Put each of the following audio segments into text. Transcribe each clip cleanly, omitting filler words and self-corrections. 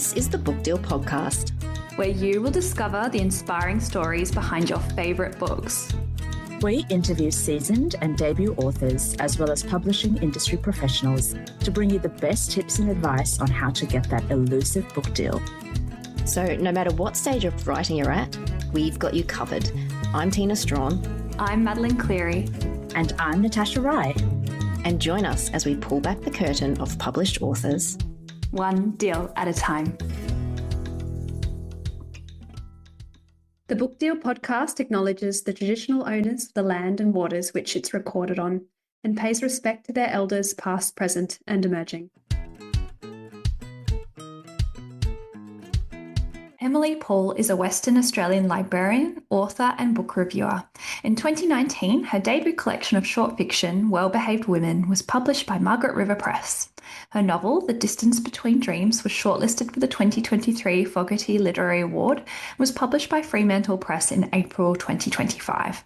This is the Book Deal podcast, where you will discover the inspiring stories behind your favourite books. We interview seasoned and debut authors, as well as publishing industry professionals, to bring you the best tips and advice on how to get that elusive book deal. So no matter what stage of writing you're at, we've got you covered. I'm Tina Strawn. I'm Madeline Cleary. And I'm Natasha Rye. And join us as we pull back the curtain of published authors. One deal at a time. The Book Deal podcast acknowledges the traditional owners of the land and waters which it's recorded on, and pays respect to their elders past, present, and emerging. Emily Paull is a Western Australian librarian, author and book reviewer. In 2019, her debut collection of short fiction, Well-Behaved Women, was published by Margaret River Press. Her novel, The Distance Between Dreams, was shortlisted for the 2023 Fogarty Literary Award and was published by Fremantle Press in April 2025.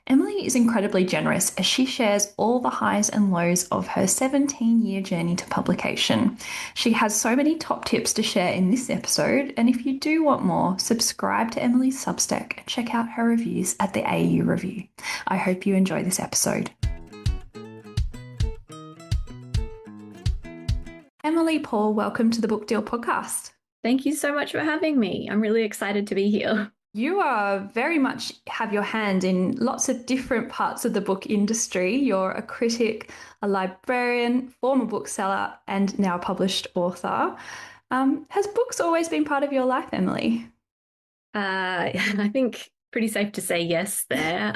Emily is incredibly generous as she shares all the highs and lows of her 17-year journey to publication. She has so many top tips to share in this episode, and if you do want more, subscribe to Emily's Substack and check out her reviews at the AU Review. I hope you enjoy this episode. Emily Paull, welcome to the Book Deal podcast. Thank you so much for having me. I'm really excited to be here. You are very much have your hand in lots of different parts of the book industry. You're a critic, a librarian, former bookseller, and now published author. Has books always been part of your life, Emily? I think pretty safe to say yes there.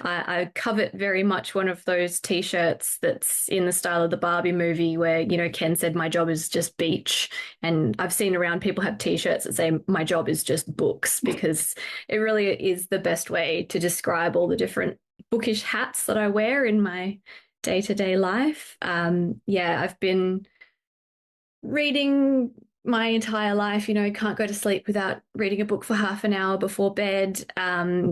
I covet very much one of those T-shirts that's in the style of the Barbie movie where, you know, Ken said, my job is just beach. And I've seen around people have T-shirts that say, my job is just books, because it really is the best way to describe all the different bookish hats that I wear in my day-to-day life. I've been reading my entire life, you know, can't go to sleep without reading a book for half an hour before bed.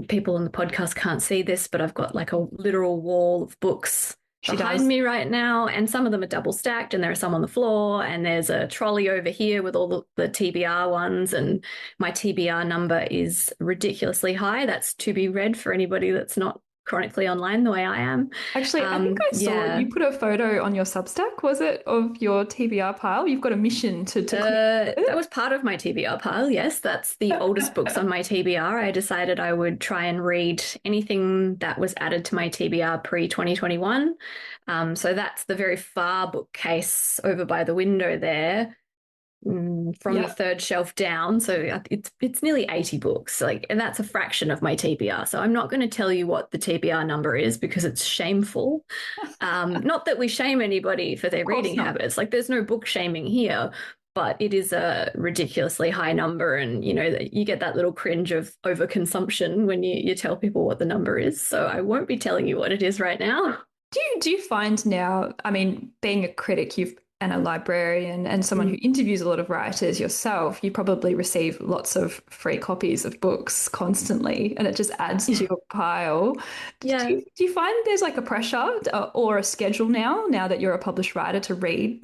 People on the podcast can't see this, but I've got like a literal wall of books behind me right now, and some of them are double stacked, and there are some on the floor, and there's a trolley over here with all the TBR ones, and my TBR number is ridiculously high. That's to be read for anybody that's not chronically online the way I am. Actually, I think I saw you put a photo on your Substack, was it, of your TBR pile? You've got a mission to that was part of my TBR pile, yes. That's the oldest books on my TBR. I decided I would try and read anything that was added to my TBR pre-2021. So that's the very far bookcase over by the window there. From the third shelf down, so it's nearly 80 books, and that's a fraction of my TBR. So I'm not going to tell you what the TBR number is because it's shameful. Not that we shame anybody for their reading habits. There's no book shaming here, but it is a ridiculously high number, and you know that you get that little cringe of overconsumption when you tell people what the number is. So I won't be telling you what it is right now. Do you find now? I mean, being a critic, and a librarian and someone who interviews a lot of writers yourself, you probably receive lots of free copies of books constantly, and it just adds to your pile. Yeah. Do you find there's like a pressure or a schedule now that you're a published writer to read?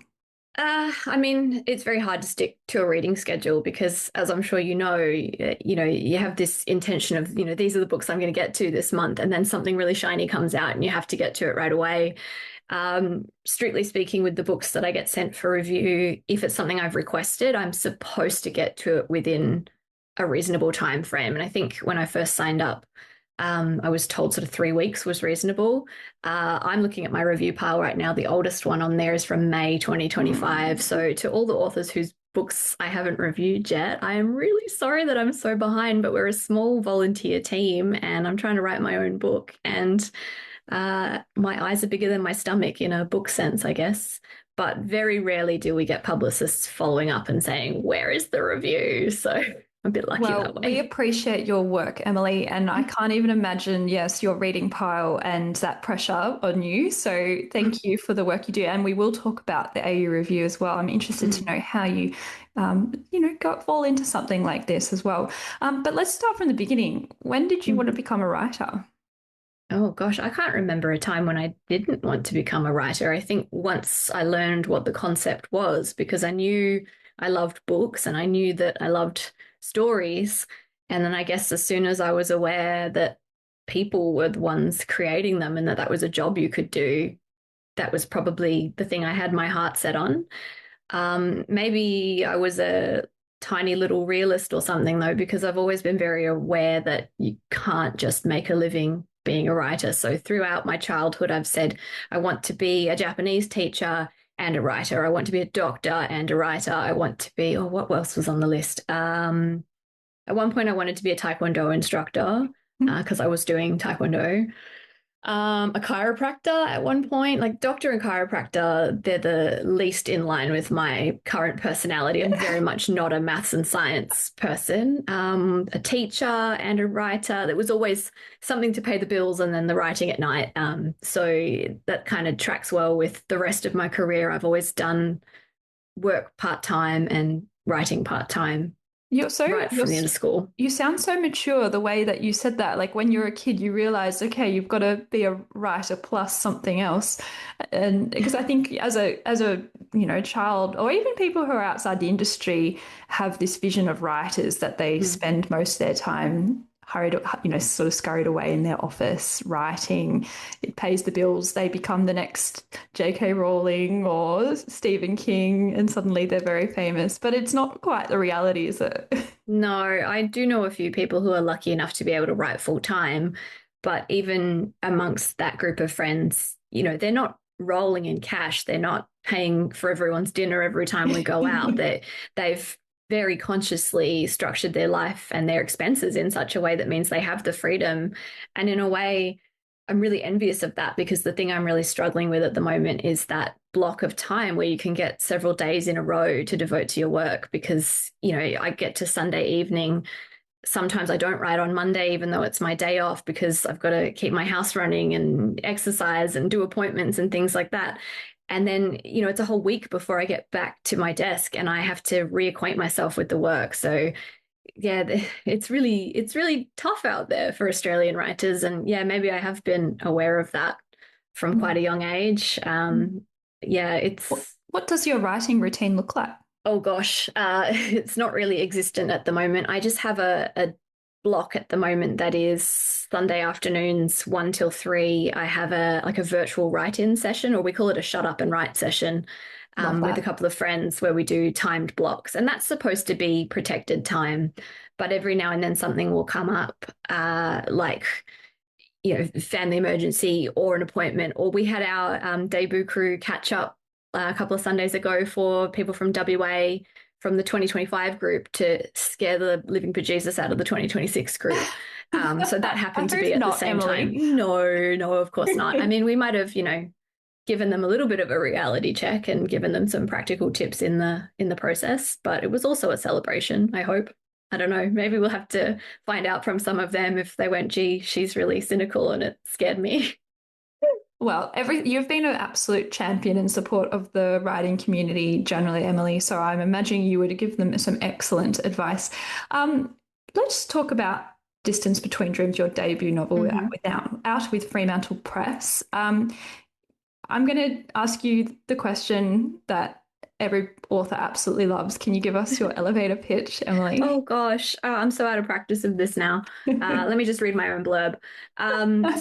I mean, it's very hard to stick to a reading schedule because, as I'm sure you know, you have this intention of, you know, these are the books I'm going to get to this month, and then something really shiny comes out and you have to get to it right away. Strictly speaking, with the books that I get sent for review, if it's something I've requested, I'm supposed to get to it within a reasonable time frame. And I think when I first signed up, I was told sort of 3 weeks was reasonable. I'm looking at my review pile right now. The oldest one on there is from May 2025. So to all the authors whose books I haven't reviewed yet, I am really sorry that I'm so behind, but we're a small volunteer team and I'm trying to write my own book, and my eyes are bigger than my stomach in a book sense, I guess. But very rarely do we get publicists following up and saying, where is the review? So I'm a bit lucky that way. We appreciate your work, Emily, and I can't even imagine, your reading pile and that pressure on you. So thank you for the work you do. And we will talk about the AU review as well. I'm interested to know how you, fall into something like this as well. But let's start from the beginning. When did you want to become a writer? Oh, gosh, I can't remember a time when I didn't want to become a writer. I think once I learned what the concept was, because I knew I loved books and I knew that I loved stories. And then I guess as soon as I was aware that people were the ones creating them and that that was a job you could do, that was probably the thing I had my heart set on. Maybe I was a tiny little realist or something, though, because I've always been very aware that you can't just make a living being a writer. So throughout my childhood, I've said I want to be a Japanese teacher and a writer. I want to be a doctor and a writer. I want to be, oh, what else was on the list? At one point, I wanted to be a Taekwondo instructor because I was doing Taekwondo. A chiropractor at one point, like doctor and chiropractor, they're the least in line with my current personality. I'm very much not a maths and science person. A teacher and a writer. There was always something to pay the bills and then the writing at night. So that kind of tracks well with the rest of my career. I've always done work part-time and writing part-time. You're so right from the end of school. You sound so mature the way that you said that. Like when you're a kid, you realize, okay, you've got to be a writer plus something else. And because I think as a child, or even people who are outside the industry have this vision of writers that they spend most of their time sort of scurried away in their office writing. It pays the bills. They become the next J.K. Rowling or Stephen King, and suddenly they're very famous. But it's not quite the reality, is it? No, I do know a few people who are lucky enough to be able to write full time. But even amongst that group of friends, they're not rolling in cash. They're not paying for everyone's dinner every time we go out. They've very consciously structured their life and their expenses in such a way that means they have the freedom. And in a way, I'm really envious of that, because the thing I'm really struggling with at the moment is that block of time where you can get several days in a row to devote to your work, because, I get to Sunday evening. Sometimes I don't write on Monday, even though it's my day off, because I've got to keep my house running and exercise and do appointments and things like that. And then, it's a whole week before I get back to my desk and I have to reacquaint myself with the work. So yeah, it's really tough out there for Australian writers. And yeah, maybe I have been aware of that from quite a young age. What does your writing routine look like? Oh gosh, it's not really existent at the moment. I just have a block at the moment that is Sunday afternoons 1 till 3. I have a virtual write-in session, or we call it a shut up and write session, with a couple of friends, where we do timed blocks, and that's supposed to be protected time. But every now and then something will come up, like family emergency or an appointment, or we had our debut crew catch up a couple of Sundays ago for people from WA from the 2025 group to scare the living bejesus out of the 2026 group. So that happened to be at the same time. No, of course not. I mean, we might have, given them a little bit of a reality check and given them some practical tips in the process, but it was also a celebration, I hope. I don't know. Maybe we'll have to find out from some of them if they went, gee, she's really cynical and it scared me. Well, you've been an absolute champion in support of the writing community generally, Emily, so I'm imagining you would give them some excellent advice. Let's talk about Distance Between Dreams, your debut novel, out with Fremantle Press. I'm going to ask you the question that every author absolutely loves. Can you give us your elevator pitch, Emily? Oh gosh, I'm so out of practice of this now. Let me just read my own blurb.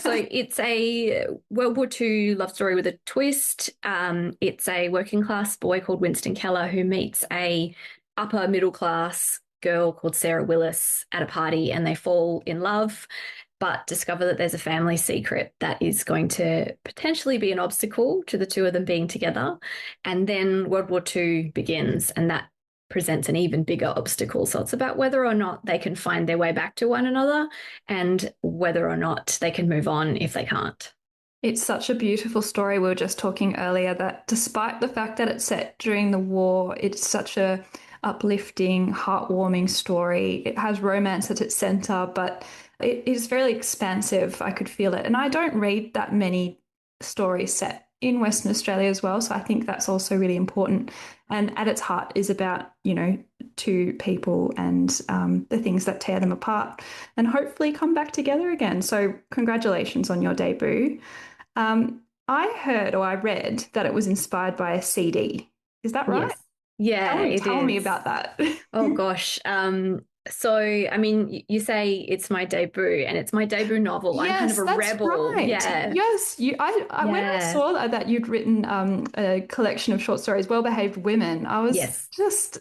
So it's a World War II love story with a twist. It's a working class boy called Winston Keller who meets a upper middle class girl called Sarah Willis at a party, and they fall in love, but discover that there's a family secret that is going to potentially be an obstacle to the two of them being together. And then World War II begins, and that presents an even bigger obstacle. So it's about whether or not they can find their way back to one another, and whether or not they can move on if they can't. It's such a beautiful story. We were just talking earlier that despite the fact that it's set during the war, it's such a uplifting, heartwarming story. It has romance at its center, but it is very expansive. I could feel it. And I don't read that many stories set in Western Australia as well. So I think that's also really important. And at its heart is about, two people and the things that tear them apart and hopefully come back together again. So congratulations on your debut. I heard or I read that it was inspired by a CD. Is that right? Yes. Yeah, it Tell me is. about that. Oh gosh. So I mean, you say it's my debut, and it's my debut novel. I'm kind of Yes, a that's rebel. right. Yeah. Yes, when I Yeah. saw that you'd written a collection of short stories, Well-Behaved Women, Yes.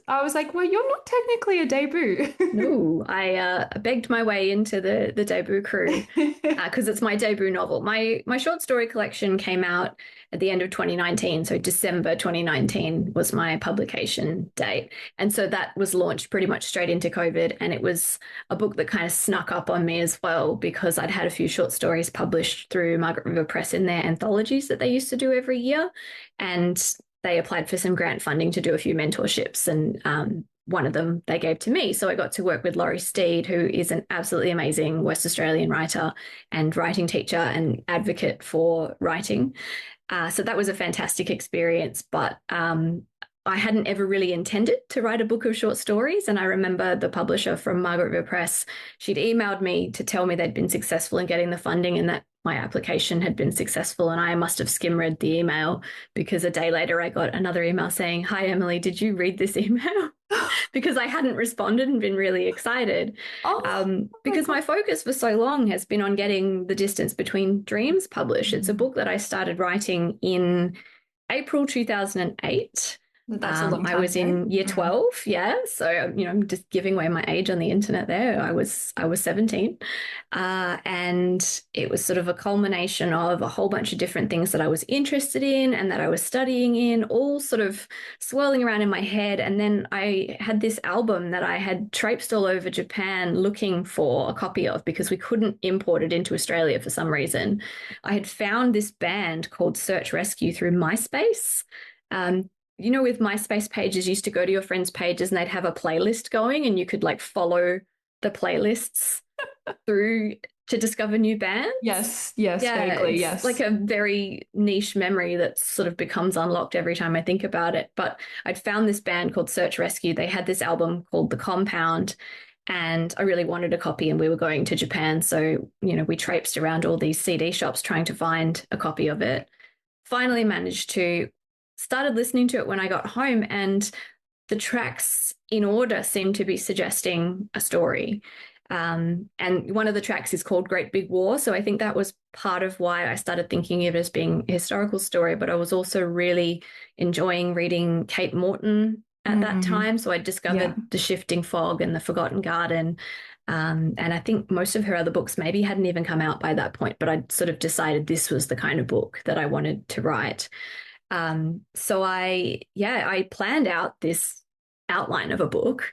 I was like, well, you're not technically a debut. No, I begged my way into the debut crew because it's my debut novel. My short story collection came out at the end of 2019, so December 2019 was my publication date, and so that was launched pretty much straight into COVID, and it was a book that kind of snuck up on me as well because I'd had a few short stories published through Margaret River Press in their anthologies that they used to do every year, and they applied for some grant funding to do a few mentorships, and one of them they gave to me. So I got to work with Laurie Steed, who is an absolutely amazing West Australian writer and writing teacher and advocate for writing. So that was a fantastic experience. But I hadn't ever really intended to write a book of short stories. And I remember the publisher from Margaret River Press, she'd emailed me to tell me they'd been successful in getting the funding and that my application had been successful. And I must have skim read the email because a day later I got another email saying, "Hi, Emily, did you read this email?" Because I hadn't responded and been really excited. Because my focus for so long has been on getting The Distance Between Dreams published. It's a book that I started writing in April 2008. That's a long time I was ago. in year 12, yeah. So, I'm just giving away my age on the internet there. I was 17. And it was sort of a culmination of a whole bunch of different things that I was interested in and that I was studying in, all sort of swirling around in my head. And then I had this album that I had traipsed all over Japan looking for a copy of because we couldn't import it into Australia for some reason. I had found this band called Search Rescue through MySpace. With MySpace pages, you used to go to your friends' pages and they'd have a playlist going and you could like follow the playlists through to discover new bands. Yes, vaguely, yes. It's like a very niche memory that sort of becomes unlocked every time I think about it. But I'd found this band called Search Rescue. They had this album called The Compound, and I really wanted a copy, and we were going to Japan. So, we traipsed around all these CD shops trying to find a copy of it. Finally managed to started listening to it when I got home, and the tracks in order seemed to be suggesting a story. And one of the tracks is called Great Big War. So I think that was part of why I started thinking of it as being a historical story. But I was also really enjoying reading Kate Morton at that time. So I discovered The Shifting Fog and The Forgotten Garden. And I think most of her other books maybe hadn't even come out by that point, but I'd sort of decided this was the kind of book that I wanted to write. So I planned out this outline of a book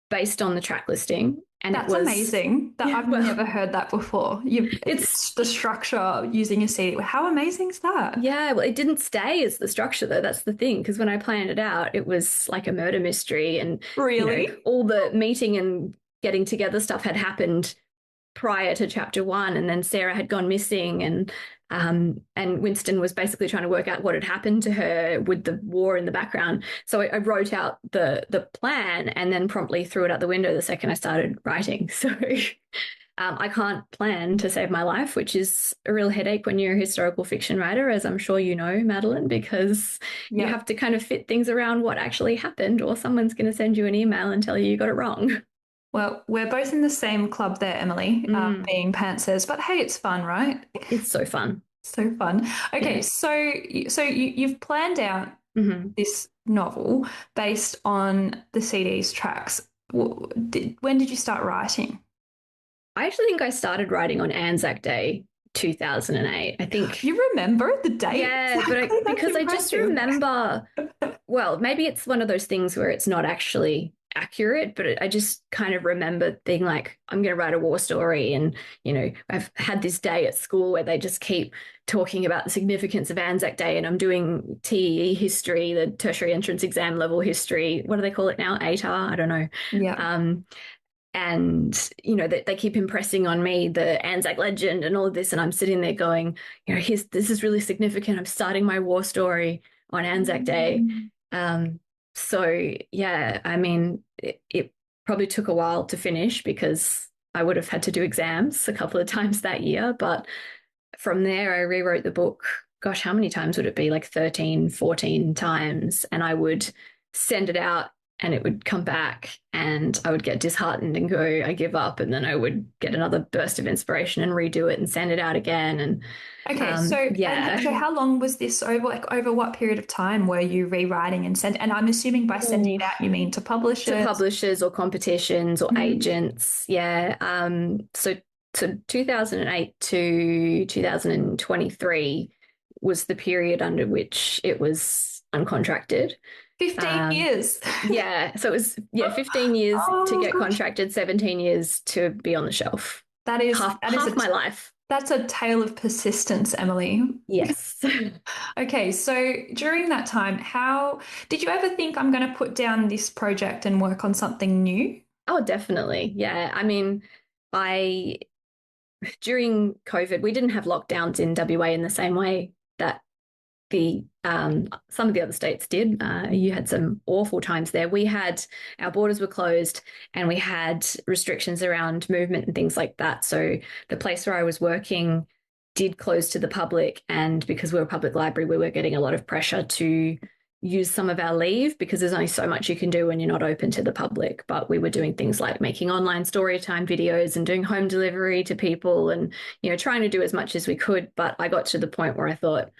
based on the track listing. And that's amazing. I've never heard that before. It's the structure using a CD. How amazing is that? Yeah, well, it didn't stay as the structure though. That's the thing. Because when I planned it out, it was like a murder mystery, and really, all the meeting and getting together stuff had happened prior to chapter 1, and then Sarah had gone missing, and Winston was basically trying to work out what had happened to her with the war in the background. So I wrote out the plan and then promptly threw it out the window the second I started writing. So I can't plan to save my life, which is a real headache when you're a historical fiction writer, as I'm sure you know, Madeline, because you have to kind of fit things around what actually happened, or someone's going to send you an email and tell you got it wrong. Well, we're both in the same club there, Emily, being pantsers. But hey, it's fun, right? It's so fun. So fun. Okay, yeah. so you've planned out this novel based on the CD's tracks. When did you start writing? I actually think I started writing on Anzac Day 2008. I think you remember the date. Yeah, exactly? because I just remember. Well, maybe it's one of those things where it's not actually accurate, but I just kind of remember being like, I'm going to write a war story. And, I've had this day at school where they just keep talking about the significance of Anzac Day, and I'm doing TEE history, the tertiary entrance exam level history. What do they call it now? ATAR? I don't know. Yeah. And, they keep impressing on me the Anzac legend and all of this. And I'm sitting there going, this is really significant. I'm starting my war story on Anzac Day. So, yeah, I mean, it probably took a while to finish because I would have had to do exams a couple of times that year. But from there, I rewrote the book. Gosh, how many times would it be? Like 13, 14 times. And I would send it out and it would come back and I would get disheartened and go, I give up. And then I would get another burst of inspiration and redo it and send it out again. And Okay, so yeah. so how long was this over? Like over what period of time were you rewriting and send? And I'm assuming by sending it out, you mean to publishers, or competitions or agents. Yeah. So 2008 to 2023 was the period under which it was uncontracted. 15 years. Yeah. So it was 15 years to get contracted, 17 years to be on the shelf. That is half my life. That's a tale of persistence, Emily. Yes. Okay, so during that time, how did you ever think I'm going to put down this project and work on something new? Oh, definitely. Yeah. I mean, during COVID, we didn't have lockdowns in WA in the same way that some of the other states did. You had some awful times there. Our borders were closed and we had restrictions around movement and things like that. So the place where I was working did close to the public, and because we're a public library, we were getting a lot of pressure to use some of our leave because there's only so much you can do when you're not open to the public. But we were doing things like making online story time videos and doing home delivery to people and, trying to do as much as we could. But I got to the point where I thought,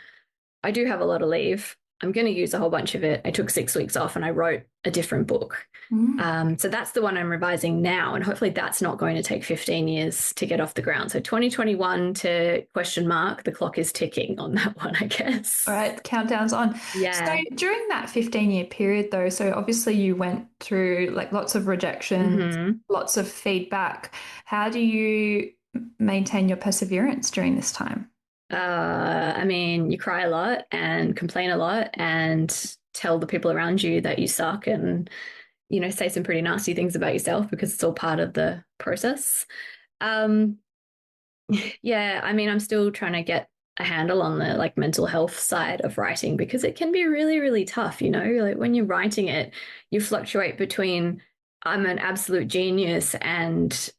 I do have a lot of leave. I'm going to use a whole bunch of it. I took 6 weeks off and I wrote a different book. So that's the one I'm revising now. And hopefully that's not going to take 15 years to get off the ground. So 2021 to ? The clock is ticking on that one, I guess. All right, countdown's on. Yeah. So during that 15-year period though, so obviously you went through like lots of rejections, lots of feedback. How do you maintain your perseverance during this time? I mean, you cry a lot and complain a lot and tell the people around you that you suck and, say some pretty nasty things about yourself because it's all part of the process. Yeah, I mean, I'm still trying to get a handle on the mental health side of writing because it can be really, really tough, like when you're writing it, you fluctuate between I'm an absolute genius and,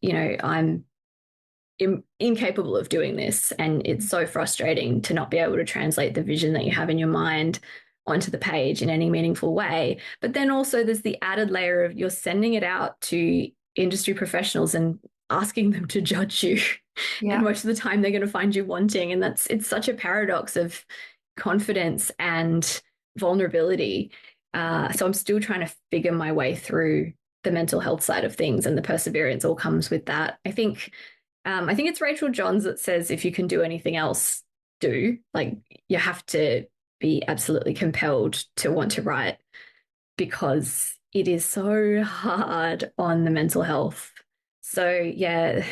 I'm incapable of doing this. And it's so frustrating to not be able to translate the vision that you have in your mind onto the page in any meaningful way. But then also there's the added layer of you're sending it out to industry professionals and asking them to judge you. Yeah. And most of the time they're going to find you wanting. And it's such a paradox of confidence and vulnerability. So I'm still trying to figure my way through the mental health side of things, and the perseverance all comes with that. I think it's Rachel Johns that says, if you can do anything else, do. You have to be absolutely compelled to want to write because it is so hard on the mental health. So, yeah,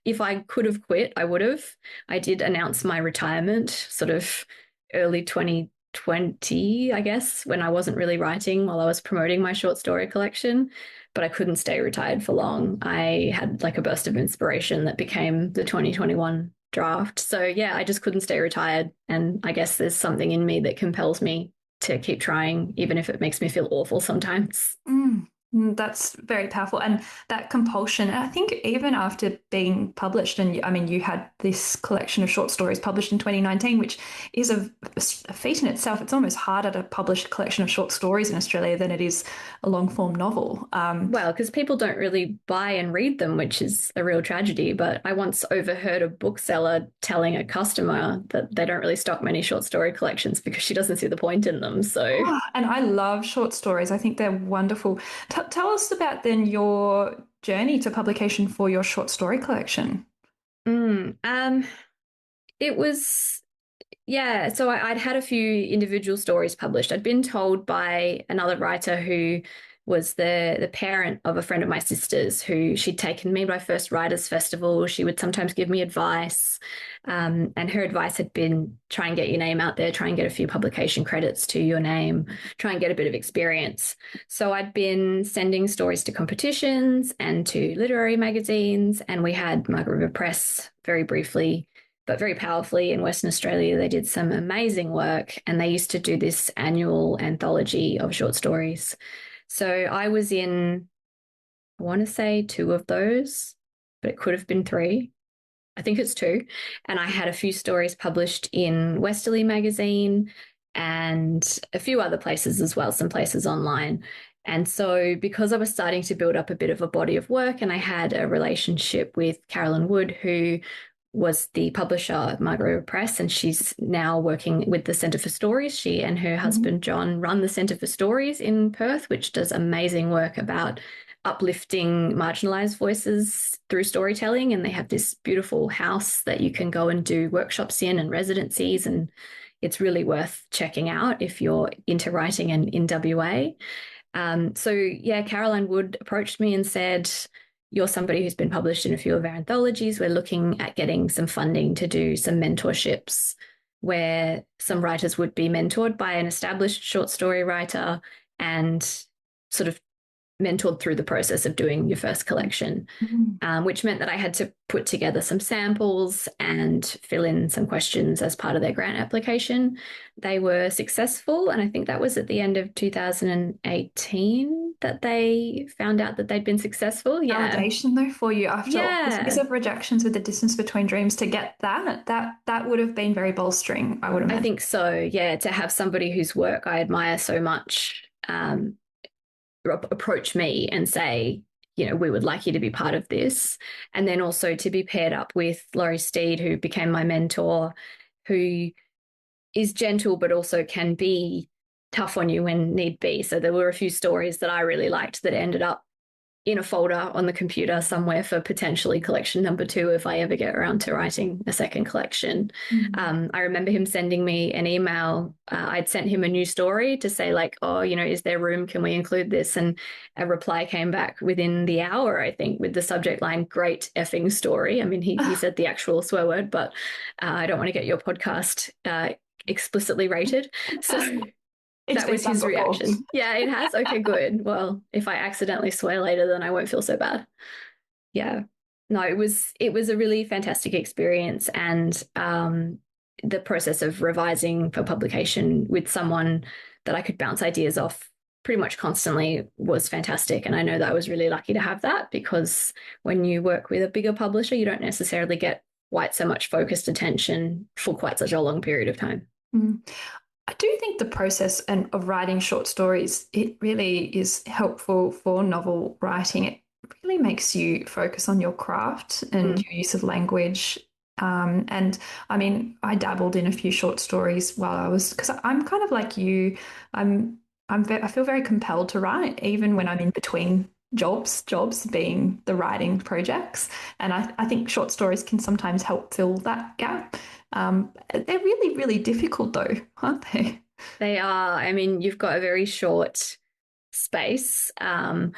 if I could have quit, I would have. I did announce my retirement sort of early 2020, I guess, when I wasn't really writing while I was promoting my short story collection. But I couldn't stay retired for long. I had a burst of inspiration that became the 2021 draft. So yeah, I just couldn't stay retired. And I guess there's something in me that compels me to keep trying, even if it makes me feel awful sometimes. That's very powerful. And that compulsion, and I think even after being published, and I mean, you had this collection of short stories published in 2019, which is a feat in itself. It's almost harder to publish a collection of short stories in Australia than it is a long form novel. Well, because people don't really buy and read them, which is a real tragedy. But I once overheard a bookseller telling a customer that they don't really stock many short story collections because she doesn't see the point in them. So, and I love short stories. I think they're wonderful. Tell us about then your journey to publication for your short story collection. It was, so I'd had a few individual stories published. I'd been told by another writer who was the parent of a friend of my sister's, who she'd taken me to my first writers' festival. She would sometimes give me advice. And her advice had been, try and get your name out there, try and get a few publication credits to your name, try and get a bit of experience. So I'd been sending stories to competitions and to literary magazines. And we had Margaret River Press very briefly, but very powerfully in Western Australia. They did some amazing work, and they used to do this annual anthology of short stories. So I was in, I want to say 2 of those, but it could have been 3. I think it's 2. And I had a few stories published in Westerly magazine and a few other places as well, some places online. And so because I was starting to build up a bit of a body of work, and I had a relationship with Carolyn Wood, who was the publisher of Margaret River Press, and she's now working with the Centre for Stories. She and her husband, John, run the Centre for Stories in Perth, which does amazing work about uplifting marginalised voices through storytelling. And they have this beautiful house that you can go and do workshops in and residencies, and it's really worth checking out if you're into writing and in WA. So yeah, Caroline Wood approached me and said, "You're somebody who's been published in a few of our anthologies. We're looking at getting some funding to do some mentorships where some writers would be mentored by an established short story writer and sort of mentored through the process of doing your first collection," which meant that I had to put together some samples and fill in some questions as part of their grant application. They were successful, and I think that was at the end of 2018 that they found out that they'd been successful. Yeah. Validation though for you after all years of rejections with The Distance Between Dreams to get that would have been very bolstering, I would imagine. I think so, yeah, to have somebody whose work I admire so much approach me and say, we would like you to be part of this. And then also to be paired up with Laurie Steed, who became my mentor, who is gentle but also can be tough on you when need be. So there were a few stories that I really liked that ended up in a folder on the computer somewhere for potentially collection number 2 if I ever get around to writing a second collection. I remember him sending me an email. I'd sent him a new story to say like, oh, is there room? Can we include this? And a reply came back within the hour, I think, with the subject line, "Great effing story." I mean, he said the actual swear word, but I don't want to get your podcast explicitly rated. So that was his reaction. Yeah, it has. Okay, good. Well, if I accidentally swear later, then I won't feel so bad. Yeah. No, it was a really fantastic experience. And the process of revising for publication with someone that I could bounce ideas off pretty much constantly was fantastic. And I know that I was really lucky to have that, because when you work with a bigger publisher, you don't necessarily get quite so much focused attention for quite such a long period of time. I do think the process of writing short stories, it really is helpful for novel writing. It really makes you focus on your craft and your use of language. And I mean, I dabbled in a few short stories because I'm kind of like you. I feel very compelled to write, even when I'm in between jobs being the writing projects. And I think short stories can sometimes help fill that gap. They're really, really difficult though, aren't they? They are. I mean, you've got a very short space. When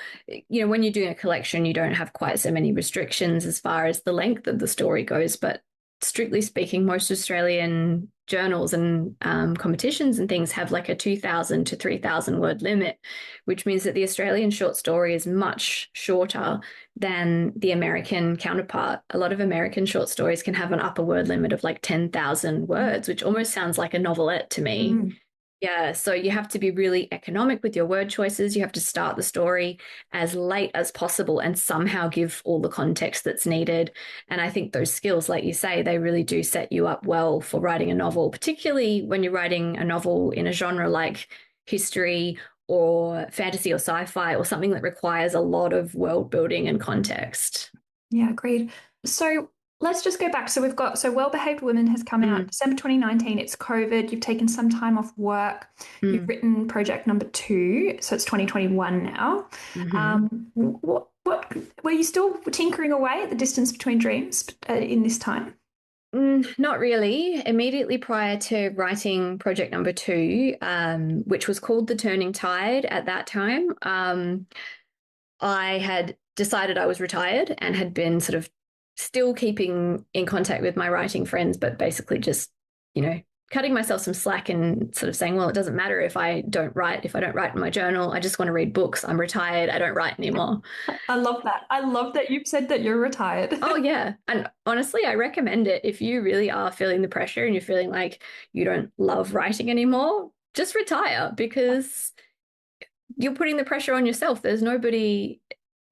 you're doing a collection, you don't have quite so many restrictions as far as the length of the story goes. But strictly speaking, most Australian journals and competitions and things have like a 2,000 to 3,000 word limit, which means that the Australian short story is much shorter than the American counterpart. A lot of American short stories can have an upper word limit of like 10,000 words, which almost sounds like a novelette to me. Yeah, so you have to be really economic with your word choices. You have to start the story as late as possible and somehow give all the context that's needed. And I think those skills, like you say, they really do set you up well for writing a novel, particularly when you're writing a novel in a genre like history or fantasy or sci-fi or something that requires a lot of world building and context. Yeah, agreed. So let's just go back. So we've got, Well Behaved Women has come out December 2019. It's COVID. You've taken some time off work. You've written project number 2. So it's 2021 now. What were you still tinkering away at The Distance Between Dreams in this time? Not really. Immediately prior to writing project number 2, which was called The Turning Tide at that time, I had decided I was retired and had been sort of still keeping in contact with my writing friends, but basically just, cutting myself some slack and sort of saying, well, it doesn't matter if I don't write in my journal. I just want to read books. I'm retired. I don't write anymore. I love that. I love that you've said that you're retired. Oh, yeah. And honestly, I recommend it. If you really are feeling the pressure and you're feeling like you don't love writing anymore, just retire, because you're putting the pressure on yourself. There's nobody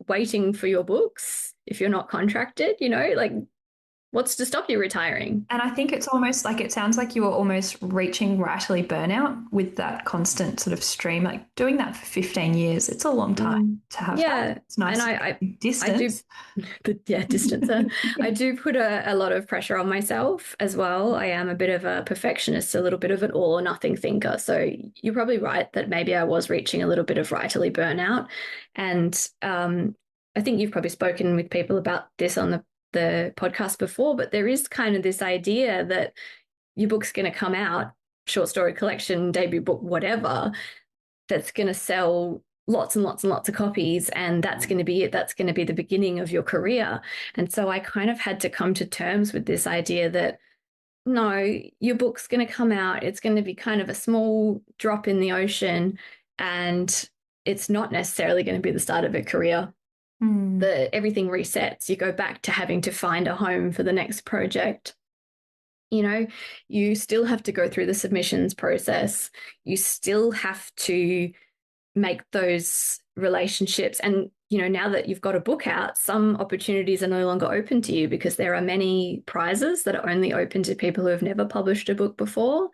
waiting for your books if you're not contracted, like What's to stop you retiring? And I think it's almost like it sounds like you were almost reaching writerly burnout with that constant sort of stream, like doing that for 15 years. It's a long time to have Yeah. that. It's nice And to I get distance. distance. I do put a lot of pressure on myself as well. I am a bit of a perfectionist, a little bit of an all or nothing thinker. So you're probably right that maybe I was reaching a little bit of writerly burnout. And I think you've probably spoken with people about this on the podcast before, but there is kind of this idea that your book's going to come out, short story collection, debut book, whatever, that's going to sell lots and lots and lots of copies, and that's going to be it. That's going to be the beginning of your career. And so I kind of had to come to terms with this idea that no, your book's going to come out. It's going to be kind of a small drop in the ocean, and it's not necessarily going to be the start of a career. Everything resets. You go back to having to find a home for the next project. You know, you still have to go through the submissions process. You still have to make those relationships. And, you know, now that you've got a book out, some opportunities are no longer open to you because there are many prizes that are only open to people who have never published a book before.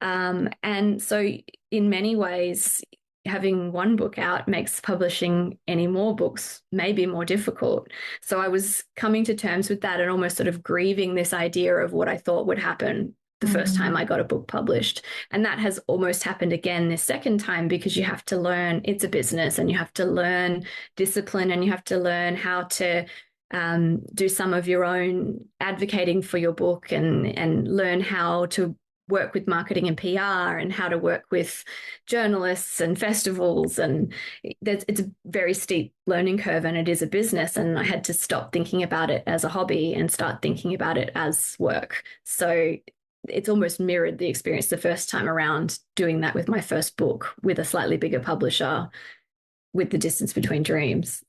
And so in many ways, having one book out makes publishing any more books maybe more difficult. So I was coming to terms with that and almost sort of grieving this idea of what I thought would happen the first time I got a book published. And that has almost happened again this second time, because you have to learn it's a business, and you have to learn discipline, and you have to learn how to do some of your own advocating for your book, and learn how to work with marketing and PR, and how to work with journalists and festivals. And it's a very steep learning curve, and it is a business. And I had to stop thinking about it as a hobby and start thinking about it as work. So it's almost mirrored the experience the first time around, doing that with my first book with a slightly bigger publisher, with the distance between dreams.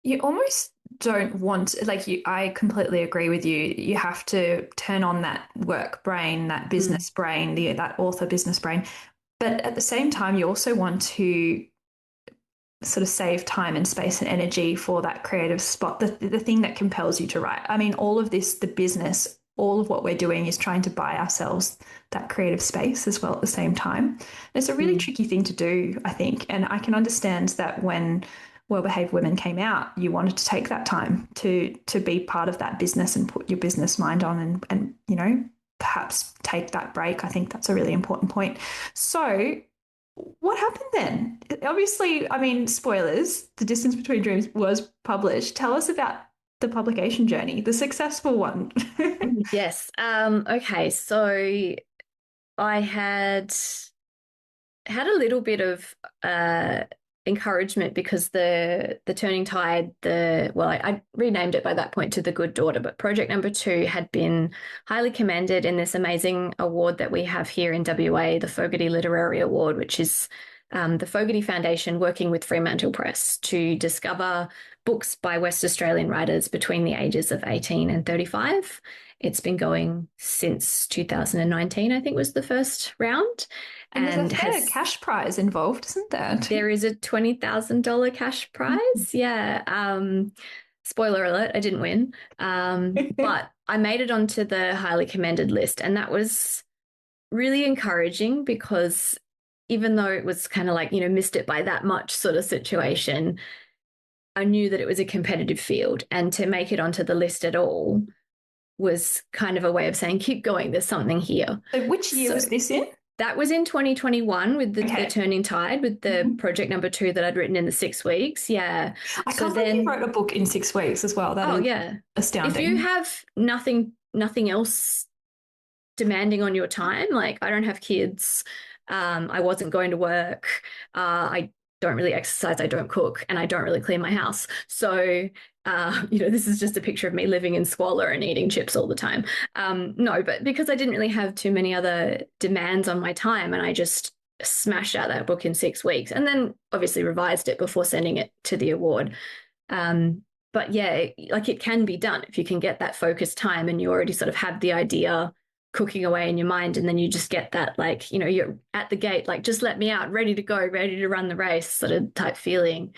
You almost don't want, like, I completely agree with you. You have to turn on that work brain, that business brain, that author business brain. But at the same time, you also want to sort of save time and space and energy for that creative spot, the thing that compels you to write. I mean, all of this, the business, all of what we're doing is trying to buy ourselves that creative space as well at the same time. And it's a really tricky thing to do, I think. And I can understand that when Well-Behaved Women came out, you wanted to take that time to be part of that business and put your business mind on, and you know, perhaps take that break. I think that's a really important point. So what happened then? Obviously, I mean, spoilers, The Distance Between Dreams was published. Tell us about the publication journey, the successful one. Yes. Okay. So I had a little bit of encouragement, because the Turning Tide, I renamed it by that point to The Good Daughter, but project number 2 had been highly commended in this amazing award that we have here in WA, the Fogarty Literary Award, which is the Fogarty Foundation working with Fremantle Press to discover books by West Australian writers between the ages of 18 and 35. It's been going since 2019, I think was the first round. And there's a fair cash prize involved, isn't there? There is a $20,000 cash prize. Yeah. Spoiler alert, I didn't win. But I made it onto the highly commended list. And that was really encouraging, because even though it was kind of like, you know, missed it by that much sort of situation, I knew that it was a competitive field. And to make it onto the list at all was kind of a way of saying, keep going, there's something here. So which year was this in? That was in 2021 with the Turning Tide, with the project number 2 that I'd written in the 6 weeks. Yeah. I can't believe you wrote a book in 6 weeks as well. That is astounding. If you have nothing else demanding on your time, like I don't have kids, I wasn't going to work, I don't really exercise, I don't cook, and I don't really clean my house. So, you know, this is just a picture of me living in squalor and eating chips all the time. No, but because I didn't really have too many other demands on my time, and I just smashed out that book in 6 weeks, and then obviously revised it before sending it to the award. But yeah, like it can be done if you can get that focused time, and you already sort of have the idea cooking away in your mind, and then you just get that, like, you know, you're at the gate, like, just let me out, ready to go, ready to run the race sort of type feeling.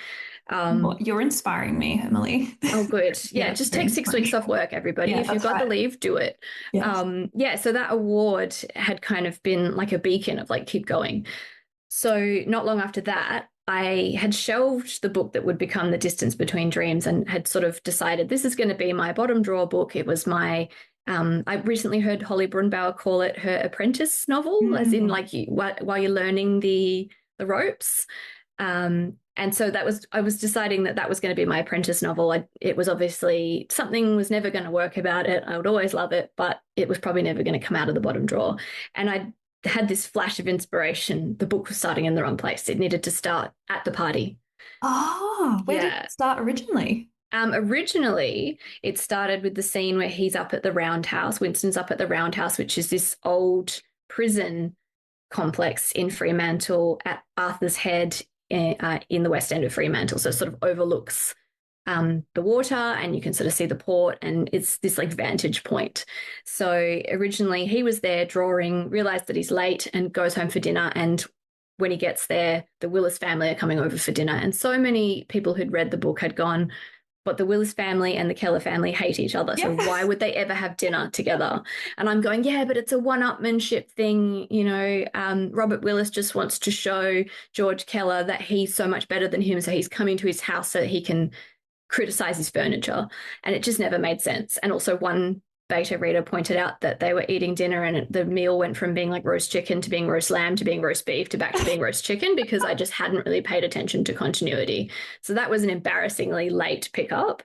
You're inspiring me, Emily. Oh, good. Yeah, Yeah, just very take 6 weeks off inspirational. work, everybody. Yeah, If you've that's got the right. leave, do it. Yes. Yeah, so that award had kind of been like a beacon of like, keep going. So not long after that, I had shelved the book that would become The Distance Between Dreams and had sort of decided this is going to be my bottom drawer book. It was my, I recently heard Holly Brunbauer call it her apprentice novel, as in like while you're learning the ropes. And so I was deciding that that was going to be my apprentice novel. It was obviously something was never going to work about it. I would always love it, but it was probably never going to come out of the bottom drawer. And I had this flash of inspiration. The book was starting in the wrong place. It needed to start at the party. Oh, where did it start originally? Originally, it started with the scene where he's up at the Roundhouse. Winston's up at the Roundhouse, which is this old prison complex in Fremantle at Arthur's Head in the west end of Fremantle. So it sort of overlooks the water and you can sort of see the port and it's this like vantage point. So originally he was there drawing, realized that he's late and goes home for dinner. And when he gets there, the Willis family are coming over for dinner. And so many people who'd read the book had gone, but the Willis family and the Keller family hate each other. So why would they ever have dinner together? And I'm going, yeah, but it's a one-upmanship thing. You know, Robert Willis just wants to show George Keller that he's so much better than him. So he's coming to his house so that he can criticize his furniture. And it just never made sense. And also one beta reader pointed out that they were eating dinner and the meal went from being like roast chicken to being roast lamb to being roast beef to back to being roast chicken because I just hadn't really paid attention to continuity. So that was an embarrassingly late pickup.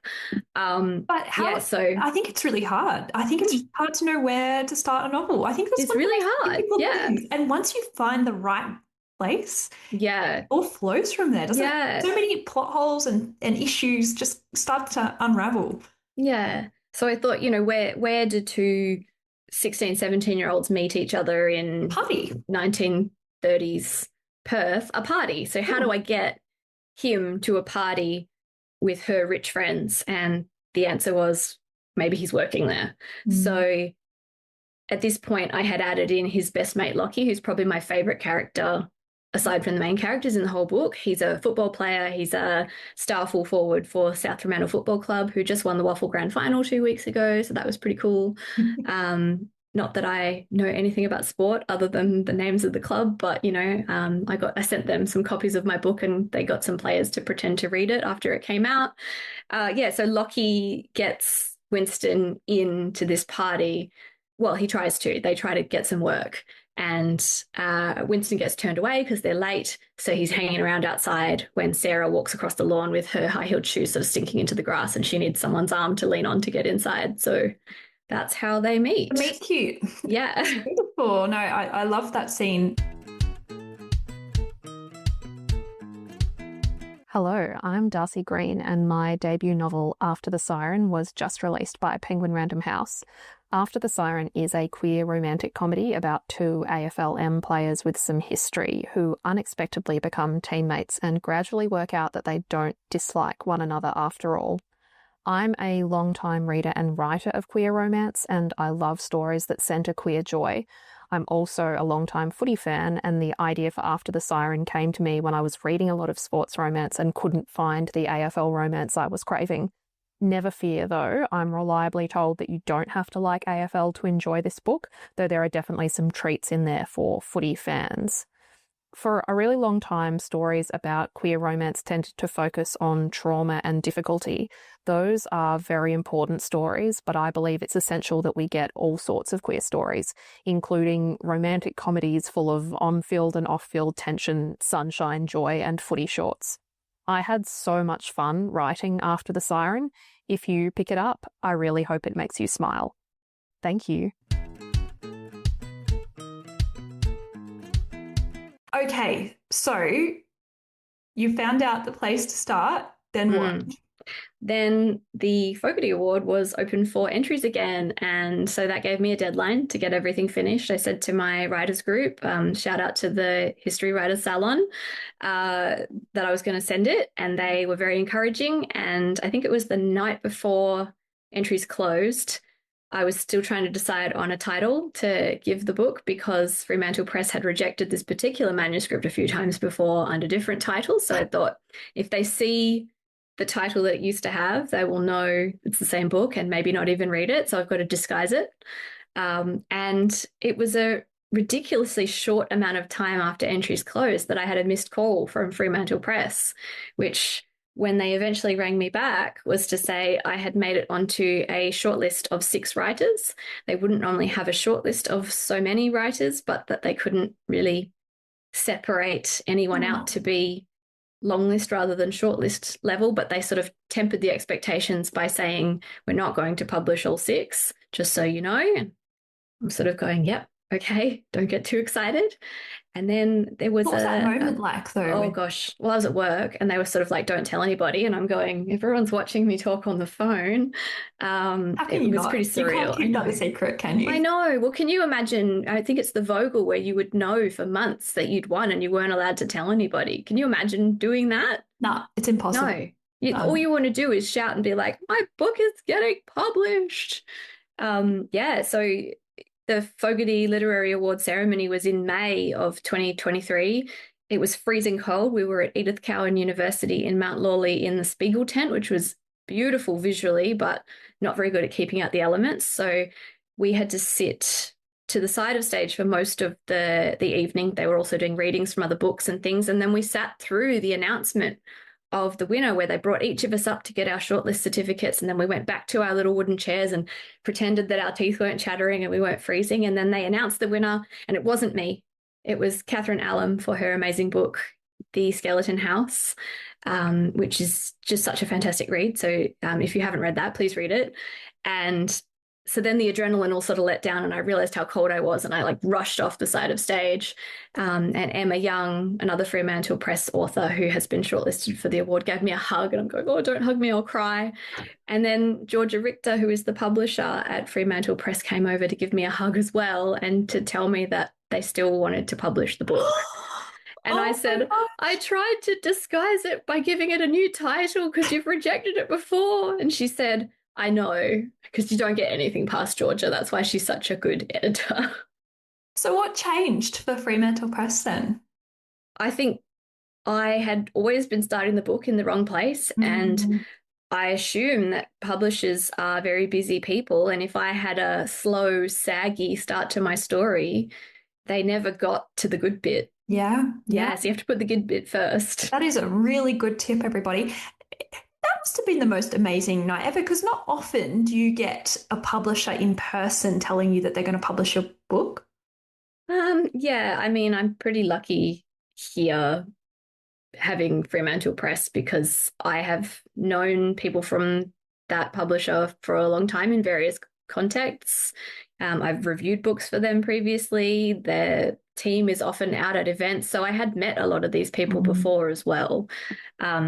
But how? Yeah, so I think it's really hard. I think it's hard to know where to start a novel. I think that's it's really hard. Yeah. Things. And once you find the right place, yeah, it all flows from there, doesn't yeah. it? So many plot holes and issues just start to unravel. Yeah. So I thought, you know, where do two 16, 17-year-olds meet each other in party 1930s Perth? A party. So how do I get him to a party with her rich friends? And the answer was maybe he's working there. So at this point, I had added in his best mate, Lockie, who's probably my favorite character aside from the main characters in the whole book. He's a football player. He's a star full forward for South Fremantle Football Club, who just won the Waffle Grand Final 2 weeks ago. So that was pretty cool. Not that I know anything about sport other than the names of the club, but, you know, I sent them some copies of my book and they got some players to pretend to read it after it came out. So Lockie gets Winston into this party. Well, he tries to. They try to get some work. And Winston gets turned away because they're late. So he's hanging around outside when Sarah walks across the lawn with her high-heeled shoes sort of stinking into the grass and she needs someone's arm to lean on to get inside. So that's how they meet. Meet cute. Yeah. Beautiful. No, I love that scene. Hello, I'm Darcy Green and my debut novel After the Siren was just released by Penguin Random House. After the Siren is a queer romantic comedy about two AFLM players with some history who unexpectedly become teammates and gradually work out that they don't dislike one another after all. I'm a long-time reader and writer of queer romance and I love stories that centre queer joy. I'm also a long-time footy fan and the idea for After the Siren came to me when I was reading a lot of sports romance and couldn't find the AFL romance I was craving. Never fear though, I'm reliably told that you don't have to like AFL to enjoy this book, though there are definitely some treats in there for footy fans. For a really long time, stories about queer romance tended to focus on trauma and difficulty. Those are very important stories, but I believe it's essential that we get all sorts of queer stories, including romantic comedies full of on-field and off-field tension, sunshine, joy, and footy shorts. I had so much fun writing After the Siren. If you pick it up, I really hope it makes you smile. Thank you. Okay, so you found out the place to start, then what? Then the Fogarty Award was open for entries again. And so that gave me a deadline to get everything finished. I said to my writers group, shout out to the History Writers Salon, that I was going to send it. And they were very encouraging. And I think it was the night before entries closed, I was still trying to decide on a title to give the book because Fremantle Press had rejected this particular manuscript a few times before under different titles. So I thought if they see the title that it used to have, they will know it's the same book and maybe not even read it. So I've got to disguise it. And it was a ridiculously short amount of time after entries closed that I had a missed call from Fremantle Press, which, when they eventually rang me back, was to say I had made it onto a shortlist of 6 writers. They wouldn't normally have a shortlist of so many writers, but that they couldn't really separate anyone out to be long list rather than shortlist level, but they sort of tempered the expectations by saying, we're not going to publish all 6, just so you know. And I'm sort of going, yep, okay, don't get too excited. And then there was what was that moment like, though? Oh gosh, well, I was at work and they were sort of like, don't tell anybody. And I'm going, everyone's watching me talk on the phone. It was pretty surreal. You can't keep that a secret, can you? I know. Well, can you imagine? I think it's the Vogel where you would know for months that you'd won and you weren't allowed to tell anybody. Can you imagine doing that? No, it's impossible. No. All you want to do is shout and be like, my book is getting published. So the Fogarty Literary Award ceremony was in May of 2023. It was freezing cold. We were at Edith Cowan University in Mount Lawley in the Spiegel tent, which was beautiful visually, but not very good at keeping out the elements. So we had to sit to the side of stage for most of the evening. They were also doing readings from other books and things. And then we sat through the announcement of the winner, where they brought each of us up to get our shortlist certificates. And then we went back to our little wooden chairs and pretended that our teeth weren't chattering and we weren't freezing. And then they announced the winner, and it wasn't me. It was Catherine Allen for her amazing book, The Skeleton House, which is just such a fantastic read. So if you haven't read that, please read it. And so then the adrenaline all sort of let down and I realized how cold I was, and I like rushed off the side of stage. And Emma Young, another Fremantle Press author who has been shortlisted for the award, gave me a hug, and I'm going, oh, don't hug me, I'll cry. And then Georgia Richter, who is the publisher at Fremantle Press, came over to give me a hug as well and to tell me that they still wanted to publish the book. And I said, I tried to disguise it by giving it a new title because you've rejected it before. And she said, I know, because you don't get anything past Georgia. That's why she's such a good editor. So what changed for Fremantle Press then? I think I had always been starting the book in the wrong place. And I assume that publishers are very busy people. And if I had a slow, saggy start to my story, they never got to the good bit. Yeah. So you have to put the good bit first. That is a really good tip, everybody. That must have been the most amazing night ever, because not often do you get a publisher in person telling you that they're going to publish your book. I mean, I'm pretty lucky here having Fremantle Press because I have known people from that publisher for a long time in various contexts. I've reviewed books for them previously. Their team is often out at events. So I had met a lot of these people before as well. I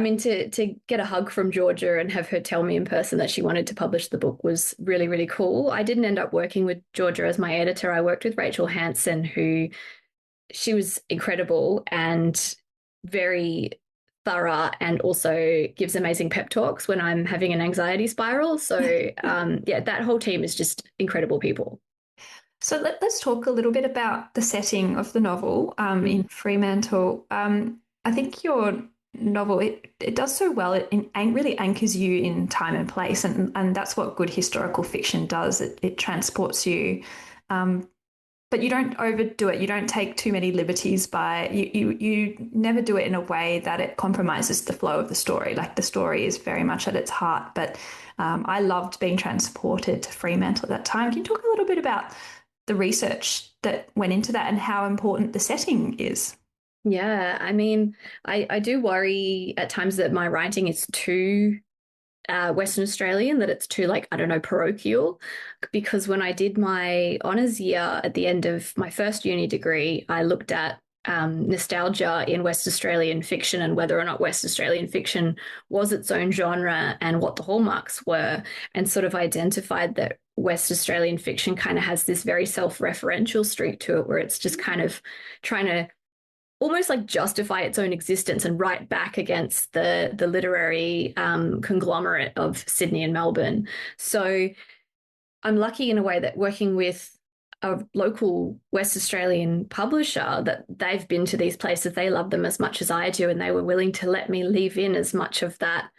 mean, to get a hug from Georgia and have her tell me in person that she wanted to publish the book was really, really cool. I didn't end up working with Georgia as my editor. I worked with Rachel Hansen, she was incredible and very thorough, and also gives amazing pep talks when I'm having an anxiety spiral. So that whole team is just incredible people. So let's talk a little bit about the setting of the novel in Fremantle. I think your novel, it does so well. It really anchors you in time and place, and that's what good historical fiction does. It transports you, but you don't overdo it. You don't take too many liberties by you never do it in a way that it compromises the flow of the story. Like, the story is very much at its heart. But I loved being transported to Fremantle at that time. Can you talk a little bit about the research that went into that and how important the setting is? Yeah, I mean, I do worry at times that my writing is too Western Australian, that it's too, like, I don't know, parochial. Because when I did my honours year at the end of my first uni degree, I looked at nostalgia in West Australian fiction and whether or not West Australian fiction was its own genre and what the hallmarks were, and sort of identified that West Australian fiction kind of has this very self-referential streak to it, where it's just kind of trying to almost like justify its own existence and write back against the literary conglomerate of Sydney and Melbourne. So I'm lucky in a way that working with a local West Australian publisher, that they've been to these places, they love them as much as I do, and they were willing to let me leave in as much of that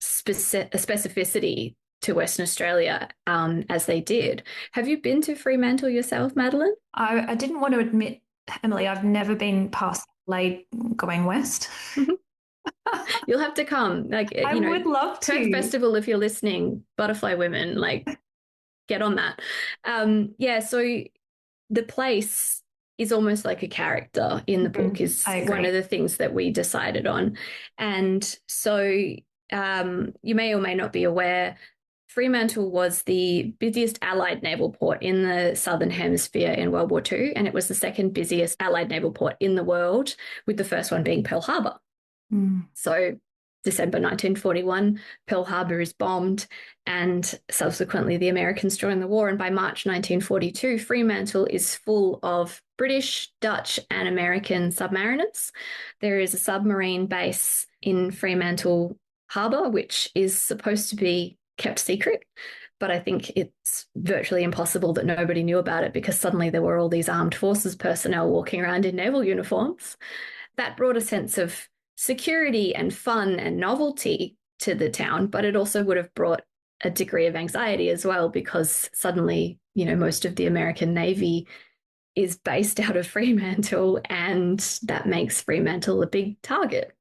specificity to Western Australia as they did. Have you been to Fremantle yourself, Madeline? I didn't want to admit, Emily, I've never been past Adelaide going west. You'll have to come. Like, I would love to. Perth Festival, if you're listening, Butterfly Women, like, get on that. Yeah, so the place is almost like a character in the book is one of the things that we decided on. And so you may or may not be aware, Fremantle was the busiest Allied naval port in the Southern Hemisphere in World War II, and it was the second busiest Allied naval port in the world, with the first one being Pearl Harbor. So December 1941, Pearl Harbor is bombed, and subsequently the Americans join the war. And by March 1942, Fremantle is full of British, Dutch, and American submariners. There is a submarine base in Fremantle Harbor, which is supposed to be kept secret, but I think it's virtually impossible that nobody knew about it, because suddenly there were all these armed forces personnel walking around in naval uniforms. That brought a sense of security and fun and novelty to the town, but it also would have brought a degree of anxiety as well, because suddenly, most of the American Navy is based out of Fremantle, and that makes Fremantle a big target.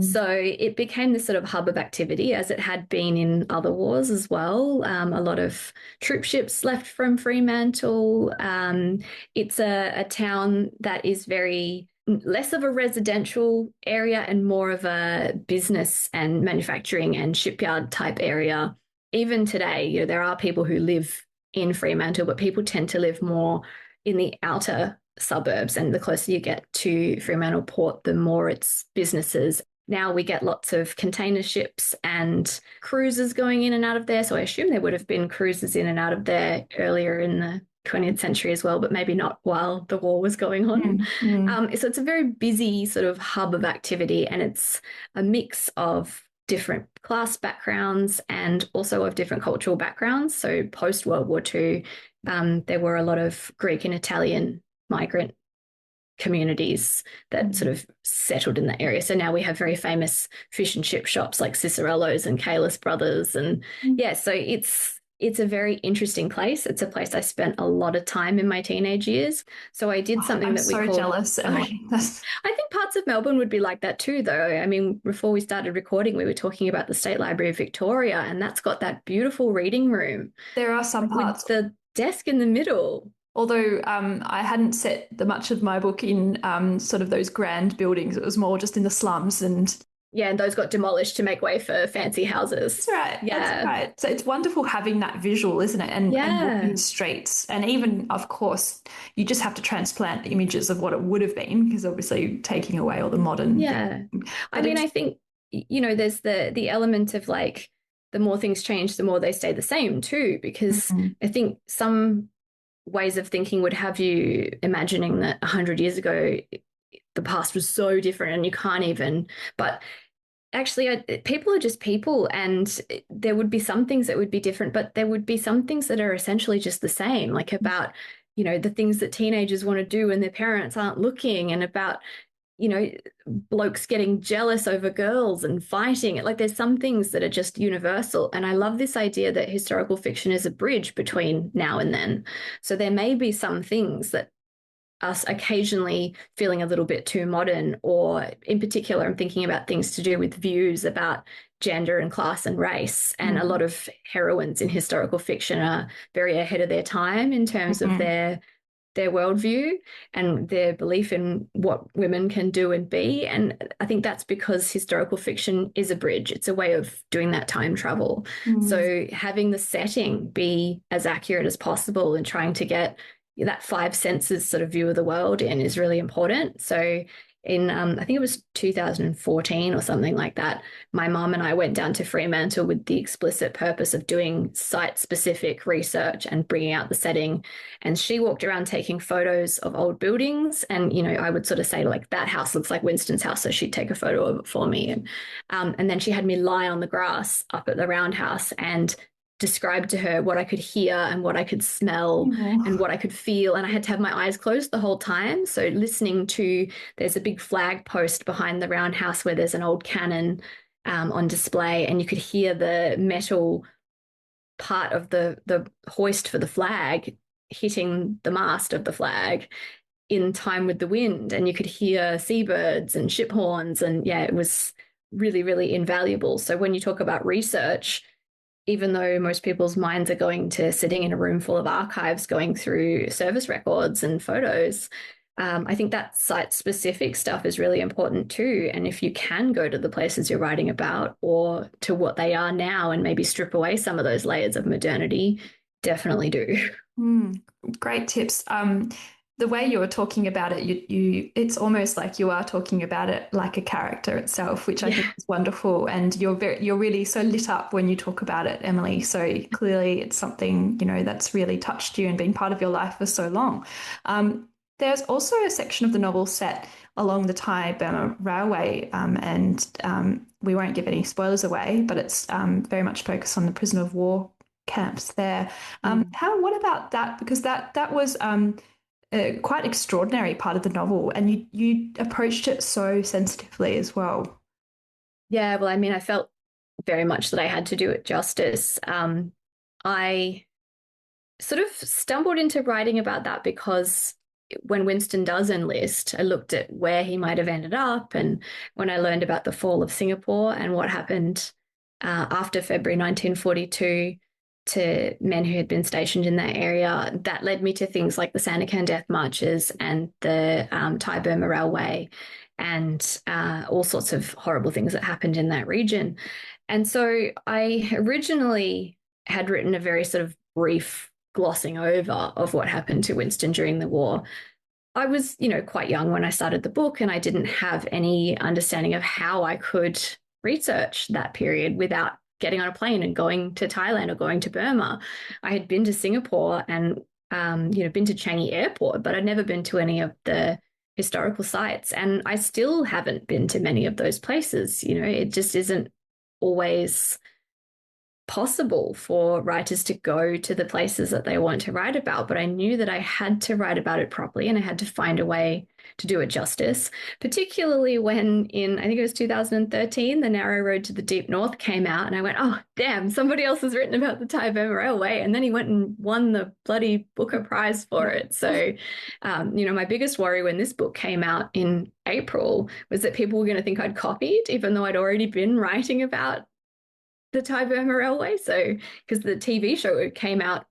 So it became this sort of hub of activity, as it had been in other wars as well. A lot of troop ships left from Fremantle. It's a town that is very less of a residential area and more of a business and manufacturing and shipyard type area. Even today, there are people who live in Fremantle, but people tend to live more in the outer suburbs, and the closer you get to Fremantle Port, the more it's businesses. Now we get lots of container ships and cruises going in and out of there, so I assume there would have been cruises in and out of there earlier in the 20th century as well, but maybe not while the war was going on. So it's a very busy sort of hub of activity, and it's a mix of different class backgrounds and also of different cultural backgrounds. So post-World War II, there were a lot of Greek and Italian migrant communities that sort of settled in the area. So now we have very famous fish and chip shops like Cicerello's and Kalis Brothers. And so it's a very interesting place. It's a place I spent a lot of time in my teenage years. So I did something that we called... I'm so jealous, Emily. I think parts of Melbourne would be like that too, though. I mean, before we started recording, we were talking about the State Library of Victoria, and that's got that beautiful reading room. There are some parts. With the desk in the middle. Although I hadn't set much of my book in sort of those grand buildings. It was more just in the slums and... Yeah, and those got demolished to make way for fancy houses. That's right. Yeah. That's right. So it's wonderful having that visual, isn't it? And walking the streets. And even, of course, you just have to transplant the images of what it would have been, because obviously taking away all the modern... Yeah. I mean, I think, there's the element of like, the more things change, the more they stay the same too, because I think some ways of thinking would have you imagining that 100 years ago the past was so different and you can't even, but actually people are just people, and there would be some things that would be different, but there would be some things that are essentially just the same, like about the things that teenagers want to do when their parents aren't looking, and about blokes getting jealous over girls and fighting. Like, there's some things that are just universal. And I love this idea that historical fiction is a bridge between now and then. So there may be some things that us occasionally feeling a little bit too modern, or in particular, I'm thinking about things to do with views about gender and class and race. And a lot of heroines in historical fiction are very ahead of their time in terms of their worldview and their belief in what women can do and be. And I think that's because historical fiction is a bridge. It's a way of doing that time travel. So having the setting be as accurate as possible and trying to get that five senses sort of view of the world in is really important. So I think it was 2014 or something like that, my mum and I went down to Fremantle with the explicit purpose of doing site-specific research and bringing out the setting. And she walked around taking photos of old buildings. And, I would sort of say, like, that house looks like Winston's house. So she'd take a photo of it for me. And then she had me lie on the grass up at the roundhouse and described to her what I could hear and what I could smell and what I could feel. And I had to have my eyes closed the whole time. So listening to, there's a big flag post behind the roundhouse where there's an old cannon on display, and you could hear the metal part of the hoist for the flag hitting the mast of the flag in time with the wind. And you could hear seabirds and ship horns. And yeah, it was really, really invaluable. So when you talk about research, even though most people's minds are going to sitting in a room full of archives, going through service records and photos, I think that site-specific stuff is really important too. And if you can go to the places you're writing about or to what they are now and maybe strip away some of those layers of modernity, definitely do. Great tips. The way you were talking about it, it's almost like you are talking about it like a character itself, which I think is wonderful. And you're really so lit up when you talk about it, Emily. So clearly it's something, that's really touched you and been part of your life for so long. There's also a section of the novel set along the Thai-Burma Railway, and we won't give any spoilers away, but it's very much focused on the prisoner of war camps there. What about that? Because that was a quite extraordinary part of the novel, and you approached it so sensitively as well. Yeah, well, I mean, I felt very much that I had to do it justice. I sort of stumbled into writing about that because when Winston does enlist, I looked at where he might have ended up, and when I learned about the fall of Singapore and what happened after February 1942 to men who had been stationed in that area, that led me to things like the Sandakan death marches and the Thai-Burma Railway and all sorts of horrible things that happened in that region. And so I originally had written a very sort of brief glossing over of what happened to Winston during the war. I was, quite young when I started the book, and I didn't have any understanding of how I could research that period without getting on a plane and going to Thailand or going to Burma. I had been to Singapore and, been to Changi Airport, but I'd never been to any of the historical sites. And I still haven't been to many of those places. It just isn't always possible for writers to go to the places that they want to write about. But I knew that I had to write about it properly, and I had to find a way to do it justice, particularly when I think it was 2013, The Narrow Road to the Deep North came out, and I went, oh, damn, somebody else has written about the Thai-Burma Railway. And then he went and won the bloody Booker Prize for it. So, my biggest worry when this book came out in April was that people were going to think I'd copied, even though I'd already been writing about the Thai-Burma Railway. So, because the TV show came out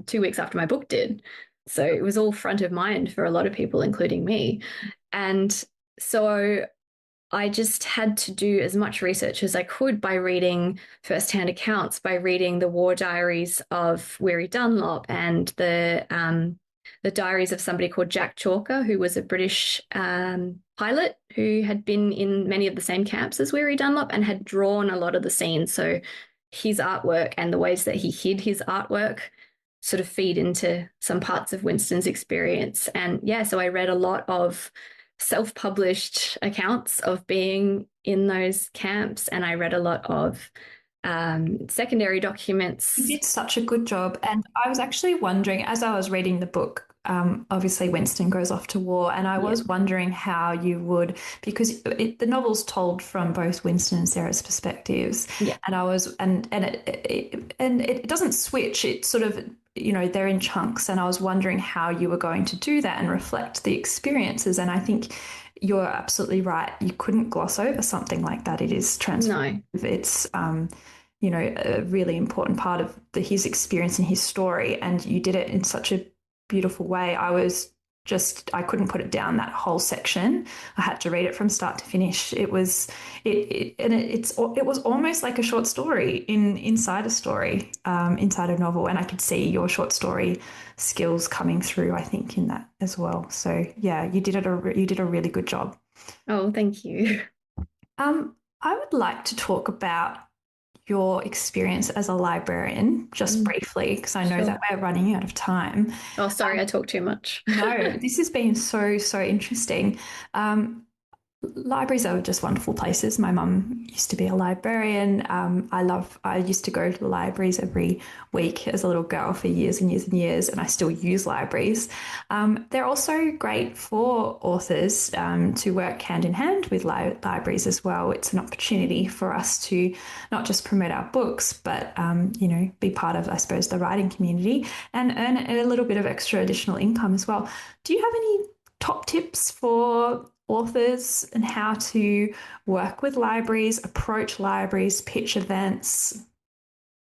2 weeks after my book did. So it was all front of mind for a lot of people, including me. And so I just had to do as much research as I could by reading firsthand accounts, by reading the war diaries of Weary Dunlop and the diaries of somebody called Jack Chalker, who was a British pilot who had been in many of the same camps as Weary Dunlop and had drawn a lot of the scenes. So his artwork and the ways that he hid his artwork sort of feed into some parts of Winston's experience. And yeah, so I read a lot of self-published accounts of being in those camps, and I read a lot of secondary documents. You did such a good job. And I was actually wondering, as I was reading the book, obviously Winston goes off to war, and I was wondering how you would, because the novel's told from both Winston and Sarah's perspectives, and I was, and it doesn't switch. It sort of, they're in chunks, and I was wondering how you were going to do that and reflect the experiences. And I think you're absolutely right. You couldn't gloss over something like that. It is transformative. No. It's a really important part of his experience and his story, and you did it in such a beautiful way. I couldn't put it down, that whole section. I had to read it from start to finish. It was almost like a short story inside a story, inside a novel, and I could see your short story skills coming through, I think, in that as well. So yeah, you did a really good job. Oh, thank you. I would like to talk about your experience as a librarian, just briefly, because I know that Sure. we're running out of time. Oh, sorry, I talk too much. No, this has been so interesting. Um, Libraries are just wonderful places. My mum used to be a librarian. I used to go to the libraries every week as a little girl for years and years and years, and I still use libraries. They're also great for authors to work hand in hand with libraries as well. It's an opportunity for us to not just promote our books, but be part of, I suppose, the writing community and earn a little bit of extra additional income as well. Do you have any top tips for authors and how to work with libraries, approach libraries, pitch events?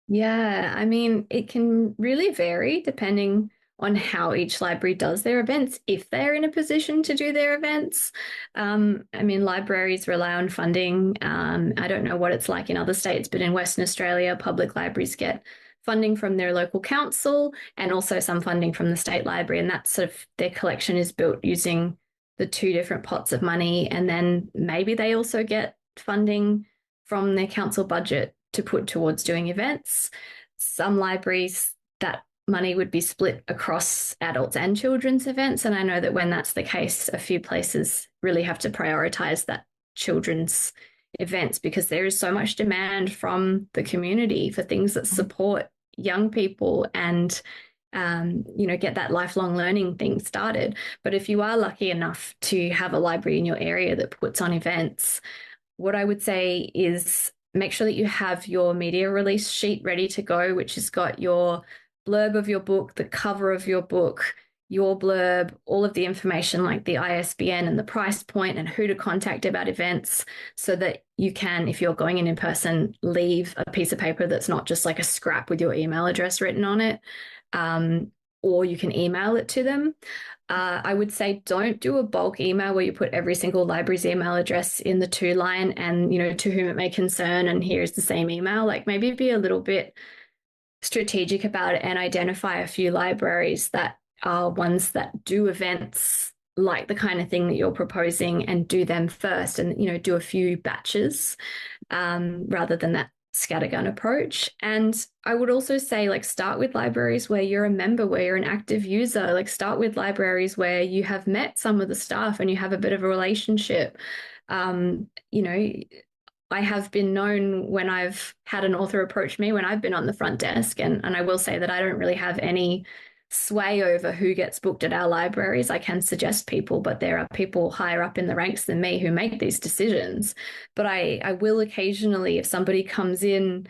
Yeah, I mean, it can really vary depending on how each library does their events, if they're in a position to do their events. I mean, libraries rely on funding. I don't know what it's like in other states, but in Western Australia, public libraries get funding from their local council and also some funding from the state library. And that's sort of their collection is built using the two different pots of money. And then maybe they also get funding from their council budget to put towards doing events. Some libraries, that money would be split across adults and children's events. And I know that when that's the case, a few places really have to prioritize that children's events because there is so much demand from the community for things that support young people and get that lifelong learning thing started. But if you are lucky enough to have a library in your area that puts on events, what I would say is make sure that you have your media release sheet ready to go, which has got your blurb of your book, the cover of your book, your blurb, all of the information like the ISBN and the price point and who to contact about events so that you can, if you're going in person, leave a piece of paper that's not just like a scrap with your email address written on it. Or you can email it to them. I would say don't do a bulk email where you put every single library's email address in the to line and, to whom it may concern, and here's the same email. Like maybe be a little bit strategic about it and identify a few libraries that are ones that do events like the kind of thing that you're proposing and do them first and, do a few batches rather than that scattergun approach. And I would also say start with libraries where you're a member, where you're an active user. Start with libraries where you have met some of the staff and you have a bit of a relationship. I have been known when I've had an author approach me when I've been on the front desk, and I will say that I don't really have any sway over who gets booked at our libraries. I can suggest people, but there are people higher up in the ranks than me who make these decisions. But I will occasionally, if somebody comes in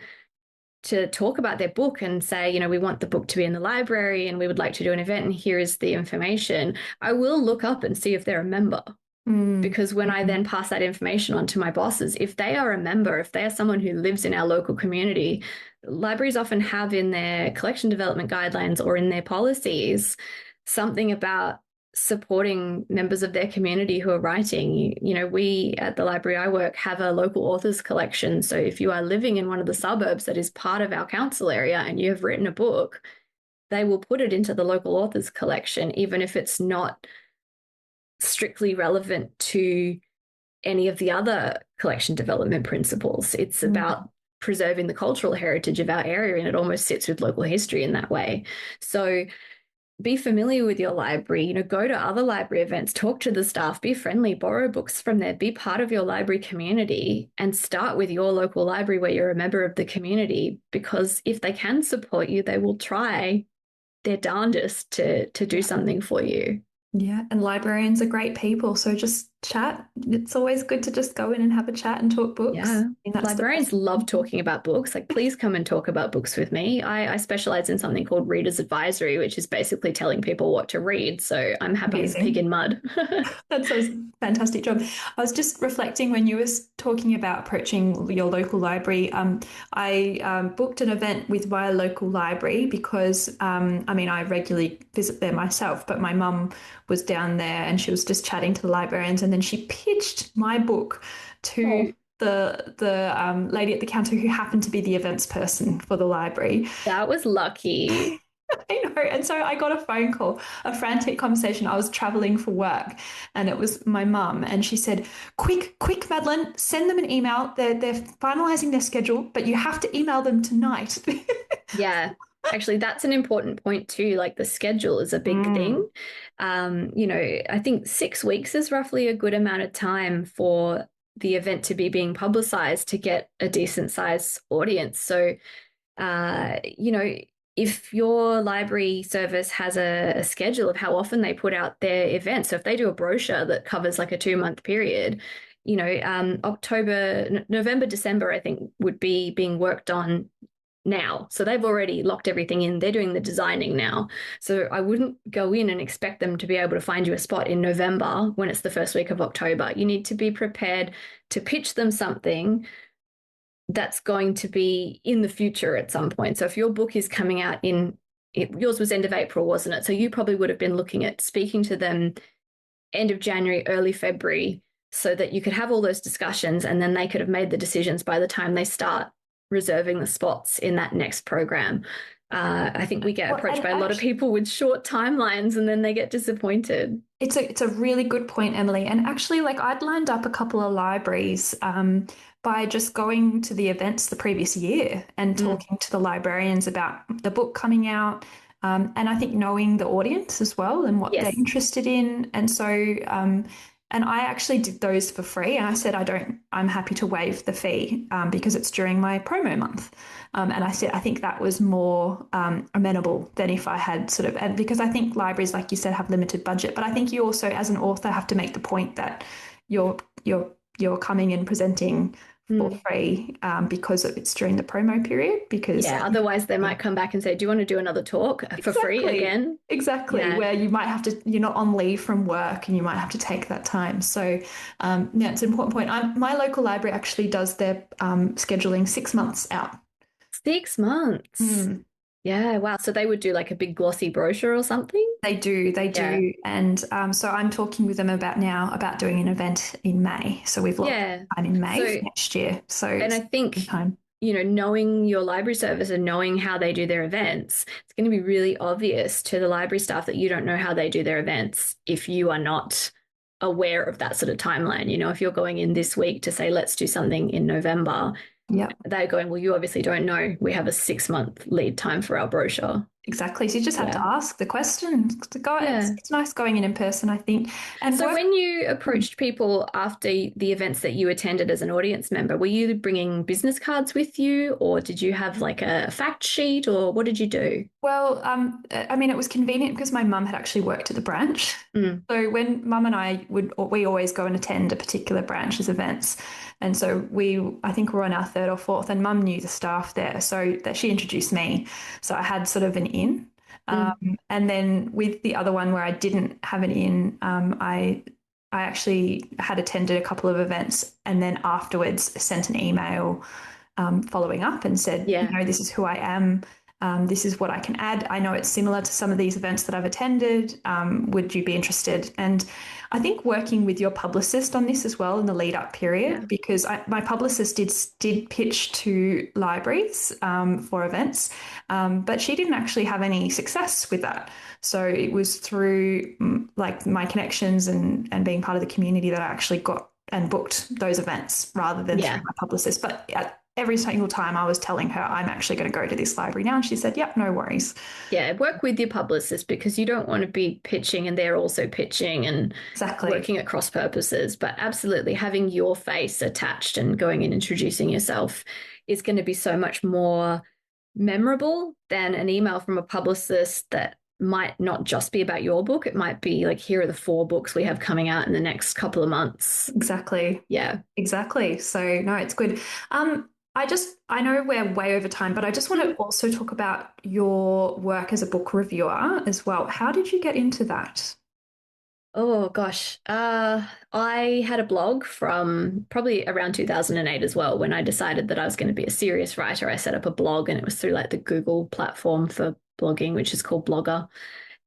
to talk about their book and say, we want the book to be in the library and we would like to do an event and here is the information, I will look up and see if they're a member. Because when I then pass that information on to my bosses, if they are a member, if they are someone who lives in our local community, libraries often have in their collection development guidelines or in their policies something about supporting members of their community who are writing. We at the library I work have a local authors collection. So if you are living in one of the suburbs that is part of our council area and you have written a book, they will put it into the local authors collection, even if it's not strictly relevant to any of the other collection development principles. It's about preserving the cultural heritage of our area, and it almost sits with local history in that way. So be familiar with your library, go to other library events, talk to the staff, be friendly, borrow books from there, be part of your library community, and start with your local library where you're a member of the community, because if they can support you, they will try their darndest to do something for you. Yeah, and librarians are great people, so just chat. It's always good to just go in and have a chat and talk books. Yeah, librarians love talking about books. Please come and talk about books with me. I specialize in something called readers advisory, which is basically telling people what to read. So I'm happy as a pig in mud. That's a fantastic job. I was just reflecting when you were talking about approaching your local library. I booked an event with my local library because, I regularly visit there myself, but my mum was down there and she was just chatting to the librarians, and then she pitched my book to the lady at the counter who happened to be the events person for the library. That was lucky. I know. And so I got a phone call, a frantic conversation. I was traveling for work and it was my mum. And she said, quick, quick, Madeline, send them an email. They're finalizing their schedule, but you have to email them tonight. Yeah. Actually, that's an important point too. Like the schedule is a big thing. I think 6 weeks is roughly a good amount of time for the event to be being publicized to get a decent size audience. So, if your library service has a schedule of how often they put out their events, so if they do a brochure that covers like a 2-month period, October, November, December, I think would be being worked on now. So they've already locked everything in. They're doing the designing now. So I wouldn't go in and expect them to be able to find you a spot in November when it's the first week of October. You need to be prepared to pitch them something that's going to be in the future at some point. So if your book is coming out yours was end of April, wasn't it? So you probably would have been looking at speaking to them end of January, early February, so that you could have all those discussions and then they could have made the decisions by the time they start reserving the spots in that next program. I think we get approached by a lot of people with short timelines and then they get disappointed. It's a really good point, Emily. And actually, like I'd lined up a couple of libraries by just going to the events the previous year and talking to the librarians about the book coming out. And I think knowing the audience as well and what they're interested in. And so and I actually did those for free. And I said, I'm happy to waive the fee because it's during my promo month. And I said, I think that was more amenable than if I had and because I think libraries, like you said, have limited budget. But I think you also, as an author, have to make the point that you're coming and presenting for free because it's during the promo period. Because otherwise they might come back and say, do you want to do another talk for free again? Exactly, where you might have to, you're not on leave from work and you might have to take that time. So it's an important point. My local library actually does their scheduling 6 months out. 6 months? Yeah, wow. So they would do like a big glossy brochure or something? They do. Yeah. And so I'm talking with them about doing an event in May. So we've locked time in May next year. So and I think knowing your library service and knowing how they do their events, it's going to be really obvious to the library staff that you don't know how they do their events if you are not aware of that sort of timeline. If you're going in this week to say, let's do something in November, they're going, well, you obviously don't know. We have a 6-month lead time for our brochure. Exactly. So you just have to ask the question. It's nice going in person, I think. And so when you approached people after the events that you attended as an audience member, were you bringing business cards with you or did you have like a fact sheet or what did you do? Well, it was convenient because my mum had actually worked at the branch. So when mum and I we always go and attend a particular branch's events. And so I think we're on our 3rd or 4th and mum knew the staff there. So that she introduced me. So I had sort of an in. And then with the other one where I didn't have an in, I actually had attended a couple of events and then afterwards sent an email following up and said, this is who I am. This is what I can add. I know it's similar to some of these events that I've attended. Would you be interested? And I think working with your publicist on this as well in the lead up period, because my publicist did pitch to libraries for events, but she didn't actually have any success with that. So it was through like my connections and being part of the community that I actually got and booked those events rather than through my publicist. But every single time I was telling her, I'm actually going to go to this library now. And she said, yep, no worries. Yeah, work with your publicist because you don't want to be pitching and they're also pitching and working at cross purposes. But absolutely having your face attached and going and introducing yourself is going to be so much more memorable than an email from a publicist that might not just be about your book. It might be like, here are the 4 books we have coming out in the next couple of months. Exactly. Yeah. Exactly. So no, it's good. I know we're way over time, but I just want to also talk about your work as a book reviewer as well. How did you get into that? Oh, gosh. I had a blog from probably around 2008 as well. When I decided that I was going to be a serious writer, I set up a blog and it was through like the Google platform for blogging, which is called Blogger.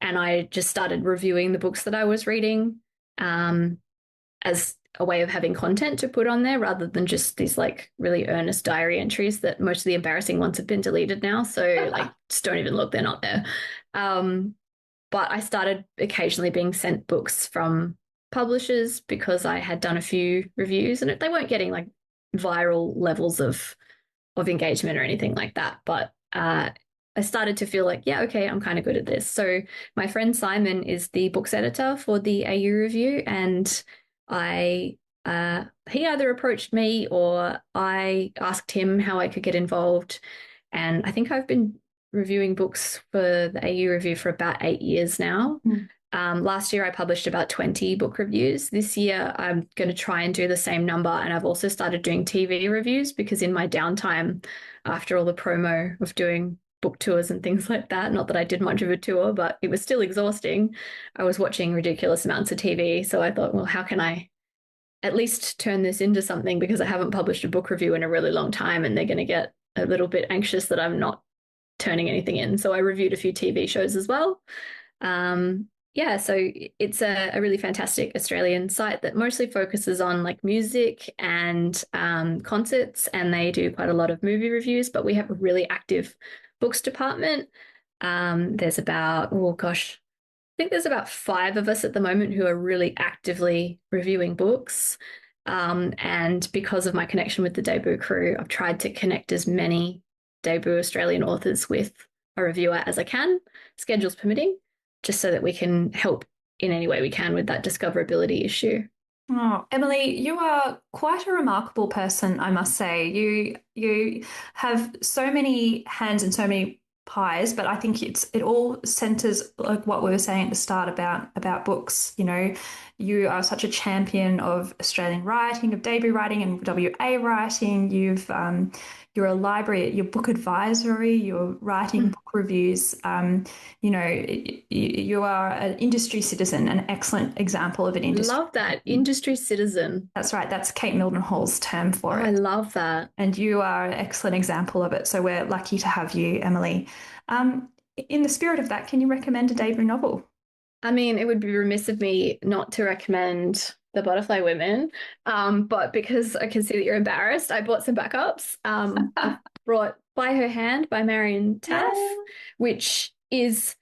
And I just started reviewing the books that I was reading. As a way of having content to put on there rather than just these like really earnest diary entries that most of the embarrassing ones have been deleted now. So like just don't even look, they're not there. But I started occasionally being sent books from publishers because I had done a few reviews and they weren't getting like viral levels of engagement or anything like that. But I started to feel like, yeah, okay, I'm kind of good at this. So my friend Simon is the books editor for the AU Review, and he either approached me or I asked him how I could get involved. And I think I've been reviewing books for the AU Review for about 8 years now. Last year I published about 20 book reviews. This year I'm going to try and do the same number, and I've also started doing TV reviews because in my downtime after all the promo of doing book tours and things like that, not that I did much of a tour, but it was still exhausting, I was watching ridiculous amounts of TV. So I thought, well, how can I at least turn this into something, because I haven't published a book review in a really long time and they're going to get a little bit anxious that I'm not turning anything in. So I reviewed a few TV shows as well. Yeah, so it's a really fantastic Australian site that mostly focuses on like music and concerts, and they do quite a lot of movie reviews, but we have a really active books department. There's about, oh gosh, I think there's about 5 of us at the moment who are really actively reviewing books. And because of my connection with the debut crew, I've tried to connect as many debut Australian authors with a reviewer as I can, schedules permitting, just so that we can help in any way we can with that discoverability issue. Oh, Emily, you are quite a remarkable person, I must say. You have so many hands and so many pies, but I think it all centers like what we were saying at the start about books. You know, you are such a champion of Australian writing, of debut writing and WA writing. You're a library, your book advisory, you're writing book reviews. You know, you are an industry citizen, an excellent example of an industry. Love that, industry citizen. That's right. That's Kate Mildenhall's term for it. I love that. And you are an excellent example of it. So we're lucky to have you, Emily. In the spirit of that, can you recommend a debut novel? I mean, it would be remiss of me not to recommend The Butterfly Women, but because I can see that you're embarrassed, I bought some backups. I brought By Her Hand by Marion Taff, which is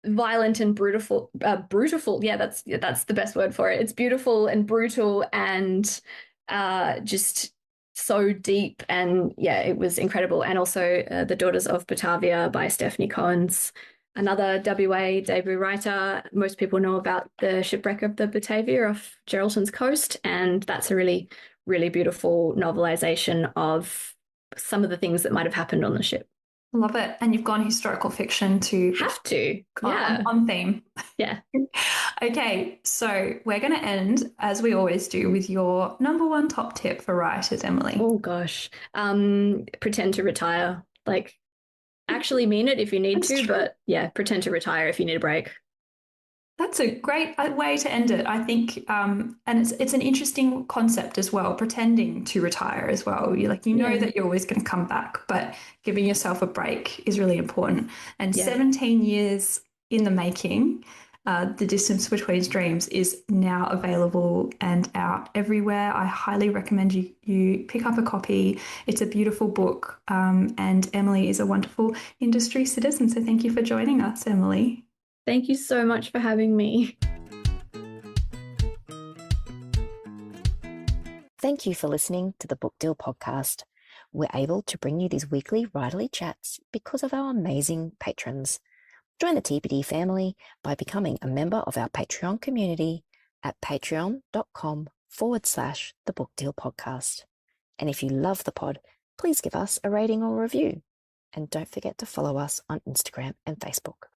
violent and brutal. Yeah, that's the best word for it. It's beautiful and brutal and just so deep, and yeah, it was incredible. And also The Daughters of Batavia by Stephanie Cohen's, another WA debut writer. Most people know about the shipwreck of the Batavia off Geraldton's coast, and that's a really, really beautiful novelisation of some of the things that might have happened on the ship. Love it. And you've gone historical fiction to... Have to. Yeah. On theme. Yeah. Okay, so we're going to end, as we always do, with your number one top tip for writers, Emily. Oh, gosh. Pretend to retire. Like, actually mean it if you need to, but yeah, pretend to retire if you need a break. That's a great way to end it, I think. And it's an interesting concept as well, pretending to retire as well. You know that you're always going to come back, but giving yourself a break is really important. And 17 years in the making, The Distance Between Dreams is now available and out everywhere. I highly recommend you pick up a copy. It's a beautiful book, and Emily is a wonderful industry citizen. So thank you for joining us, Emily. Thank you so much for having me. Thank you for listening to the Book Deal podcast. We're able to bring you these weekly writerly chats because of our amazing patrons. Join the TPD family by becoming a member of our Patreon community at patreon.com/The Book Deal podcast. And if you love the pod, please give us a rating or review. And don't forget to follow us on Instagram and Facebook.